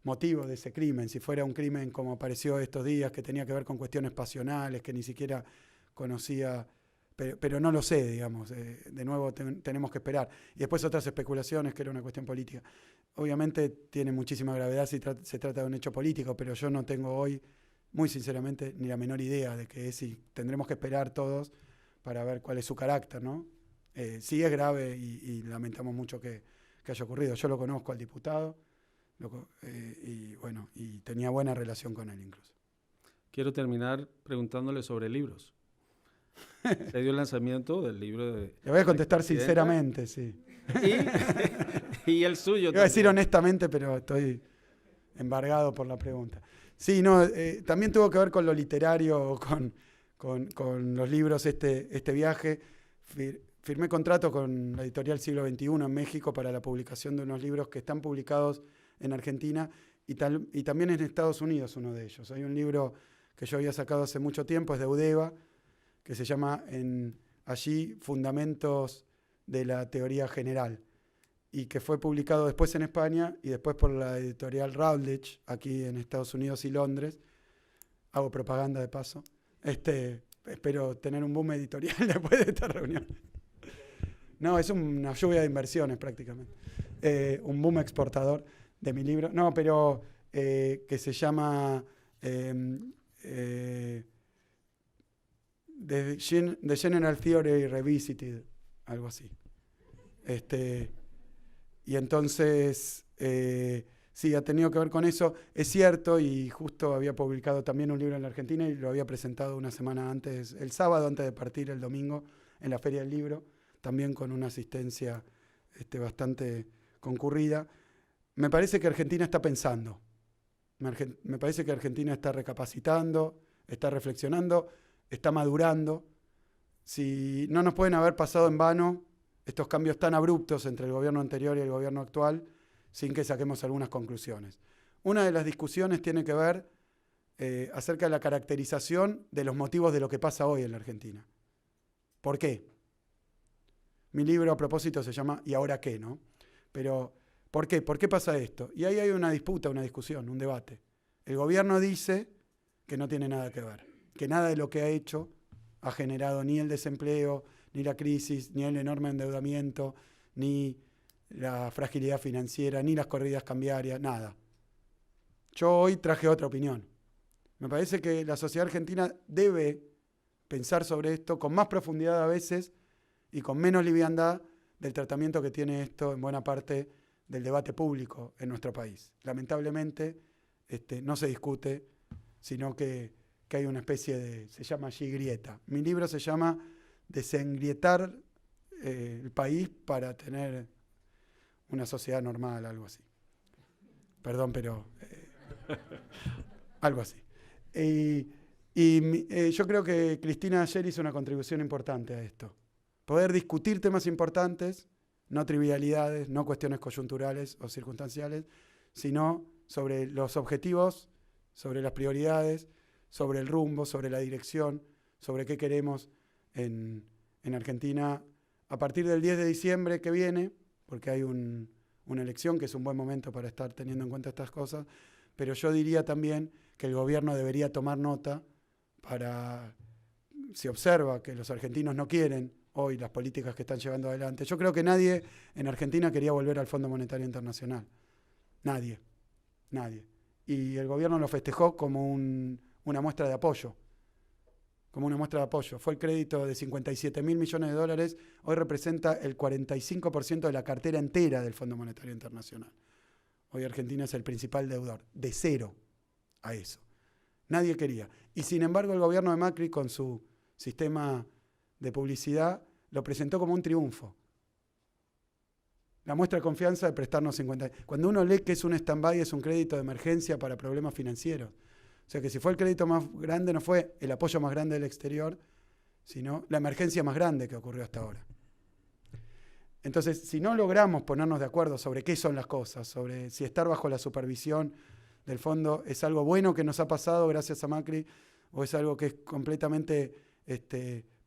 [SPEAKER 3] motivo de ese crimen, si fuera un crimen como apareció estos días, que tenía que ver con cuestiones pasionales, que ni siquiera conocía, pero no lo sé, digamos, de nuevo tenemos que esperar. Y después otras especulaciones, que era una cuestión política. Obviamente tiene muchísima gravedad si se trata de un hecho político, pero yo no tengo hoy, muy sinceramente, ni la menor idea de que es, y tendremos que esperar todos para ver cuál es su carácter, ¿no? Sí es grave y lamentamos mucho que haya ocurrido. Yo lo conozco al diputado, y bueno, y tenía buena relación con él incluso.
[SPEAKER 2] Quiero terminar preguntándole sobre libros. Se dio el lanzamiento del libro de...
[SPEAKER 3] Le voy a contestar sinceramente, sí.
[SPEAKER 2] Y el suyo
[SPEAKER 3] Iba a decir
[SPEAKER 2] también.
[SPEAKER 3] honestamente, pero estoy embargado por la pregunta. Sí, no, también tuvo que ver con lo literario, con los libros, este viaje. Firmé contrato con la editorial Siglo XXI en México para la publicación de unos libros que están publicados en Argentina y también en Estados Unidos, uno de ellos. Hay un libro que yo había sacado hace mucho tiempo, es de Eudeva, que se llama allí Fundamentos de la Teoría General, y que fue publicado después en España y después por la editorial Routledge, aquí en Estados Unidos y Londres. Hago propaganda de paso. Espero tener un boom editorial después de esta reunión. No, es una lluvia de inversiones prácticamente. Un boom exportador de mi libro. No, pero que se llama The General Theory Revisited, algo así. Y entonces, sí, ha tenido que ver con eso. Es cierto, y justo había publicado también un libro en la Argentina y lo había presentado una semana antes, el sábado antes de partir, el domingo, en la Feria del Libro, también con una asistencia bastante concurrida. Me parece que Argentina está pensando. Me parece que Argentina está recapacitando, está reflexionando, está madurando. Si no nos pueden haber pasado en vano estos cambios tan abruptos entre el gobierno anterior y el gobierno actual, sin que saquemos algunas conclusiones. Una de las discusiones tiene que ver acerca de la caracterización de los motivos de lo que pasa hoy en la Argentina. ¿Por qué? Mi libro a propósito se llama ¿Y ahora qué? ¿No? Pero, ¿por qué? ¿Por qué pasa esto? Y ahí hay una disputa, una discusión, un debate. El gobierno dice que no tiene nada que ver, que nada de lo que ha hecho ha generado ni el desempleo, ni la crisis, ni el enorme endeudamiento, ni la fragilidad financiera, ni las corridas cambiarias, nada. Yo hoy traje otra opinión. Me parece que la sociedad argentina debe pensar sobre esto con más profundidad a veces y con menos liviandad del tratamiento que tiene esto en buena parte del debate público en nuestro país. Lamentablemente no se discute, sino que hay una especie de, se llama allí grieta. Mi libro se llama Desengrietar el país para tener una sociedad normal, algo así. Perdón, pero algo así. Yo creo que Cristina ayer hizo una contribución importante a esto. Poder discutir temas importantes, no trivialidades, no cuestiones coyunturales o circunstanciales, sino sobre los objetivos, sobre las prioridades, sobre el rumbo, sobre la dirección, sobre qué queremos en Argentina a partir del 10 de diciembre que viene, porque hay una elección que es un buen momento para estar teniendo en cuenta estas cosas, pero yo diría también que el gobierno debería tomar nota para, si observa que los argentinos no quieren hoy las políticas que están llevando adelante. Yo creo que nadie en Argentina quería volver al Fondo Monetario Internacional. Nadie. Y el gobierno lo festejó como una muestra de apoyo. Fue el crédito de 57.000 millones de dólares, hoy representa el 45% de la cartera entera del Fondo Monetario Internacional. Hoy Argentina es el principal deudor, de cero a eso. Nadie quería. Y sin embargo el gobierno de Macri, con su sistema de publicidad, lo presentó como un triunfo. La muestra de confianza de prestarnos 50. Cuando uno lee que es un stand-by, es un crédito de emergencia para problemas financieros. O sea que si fue el crédito más grande, no fue el apoyo más grande del exterior, sino la emergencia más grande que ocurrió hasta ahora. Entonces, si no logramos ponernos de acuerdo sobre qué son las cosas, sobre si estar bajo la supervisión del fondo es algo bueno que nos ha pasado gracias a Macri, o es algo que es completamente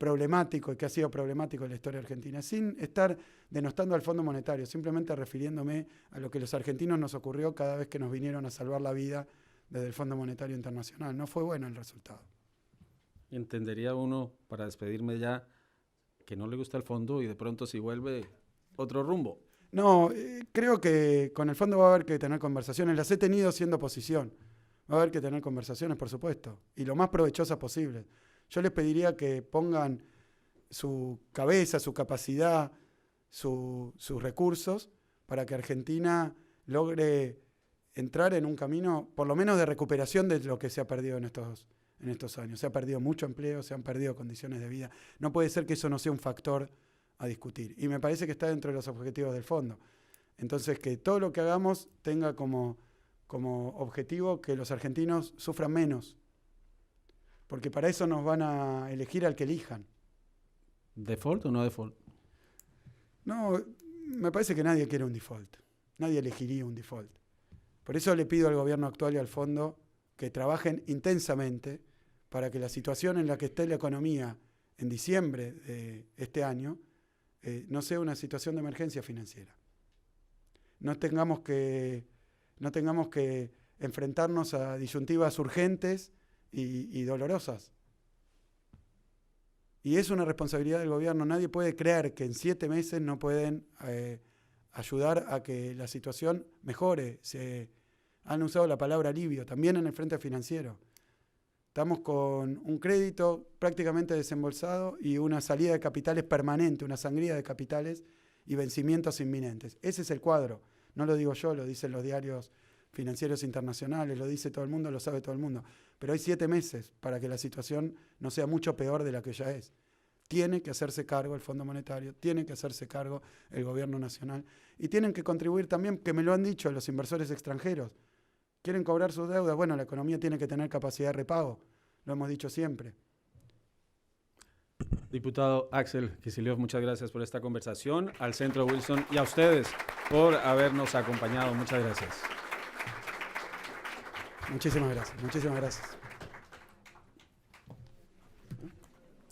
[SPEAKER 3] problemático y que ha sido problemático en la historia argentina, sin estar denostando al Fondo Monetario, simplemente refiriéndome a lo que los argentinos nos ocurrió cada vez que nos vinieron a salvar la vida desde el Fondo Monetario Internacional. No fue bueno el resultado.
[SPEAKER 2] Entendería uno, para despedirme ya, que no le gusta el fondo y de pronto si vuelve otro rumbo.
[SPEAKER 3] No, creo que con el fondo va a haber que tener conversaciones. Las he tenido siendo oposición. Va a haber que tener conversaciones, por supuesto, y lo más provechosas posible. Yo les pediría que pongan su cabeza, su capacidad, sus recursos para que Argentina logre entrar en un camino, por lo menos de recuperación de lo que se ha perdido en estos años. Se ha perdido mucho empleo, se han perdido condiciones de vida. No puede ser que eso no sea un factor a discutir. Y me parece que está dentro de los objetivos del fondo. Entonces, que todo lo que hagamos tenga como objetivo que los argentinos sufran menos. Porque para eso nos van a elegir al que elijan.
[SPEAKER 2] ¿Default o no default?
[SPEAKER 3] No, me parece que nadie quiere un default. Nadie elegiría un default. Por eso le pido al gobierno actual y al fondo que trabajen intensamente para que la situación en la que esté la economía en diciembre de este año no sea una situación de emergencia financiera. No tengamos que enfrentarnos a disyuntivas urgentes y dolorosas. Y es una responsabilidad del gobierno. Nadie puede creer que en 7 meses no pueden ayudar a que la situación mejore. Se han usado la palabra alivio, también en el frente financiero. Estamos con un crédito prácticamente desembolsado y una salida de capitales permanente, una sangría de capitales y vencimientos inminentes. Ese es el cuadro. No lo digo yo, lo dicen los diarios financieros internacionales, lo dice todo el mundo, lo sabe todo el mundo. Pero hay 7 meses para que la situación no sea mucho peor de la que ya es. Tiene que hacerse cargo el Fondo Monetario, tiene que hacerse cargo el Gobierno Nacional y tienen que contribuir también, que me lo han dicho los inversores extranjeros. ¿Quieren cobrar sus deudas? Bueno, la economía tiene que tener capacidad de repago, lo hemos dicho siempre.
[SPEAKER 2] Diputado Axel Kicillof, muchas gracias por esta conversación, al Centro Wilson y a ustedes por habernos acompañado. Muchas gracias.
[SPEAKER 3] Muchísimas gracias.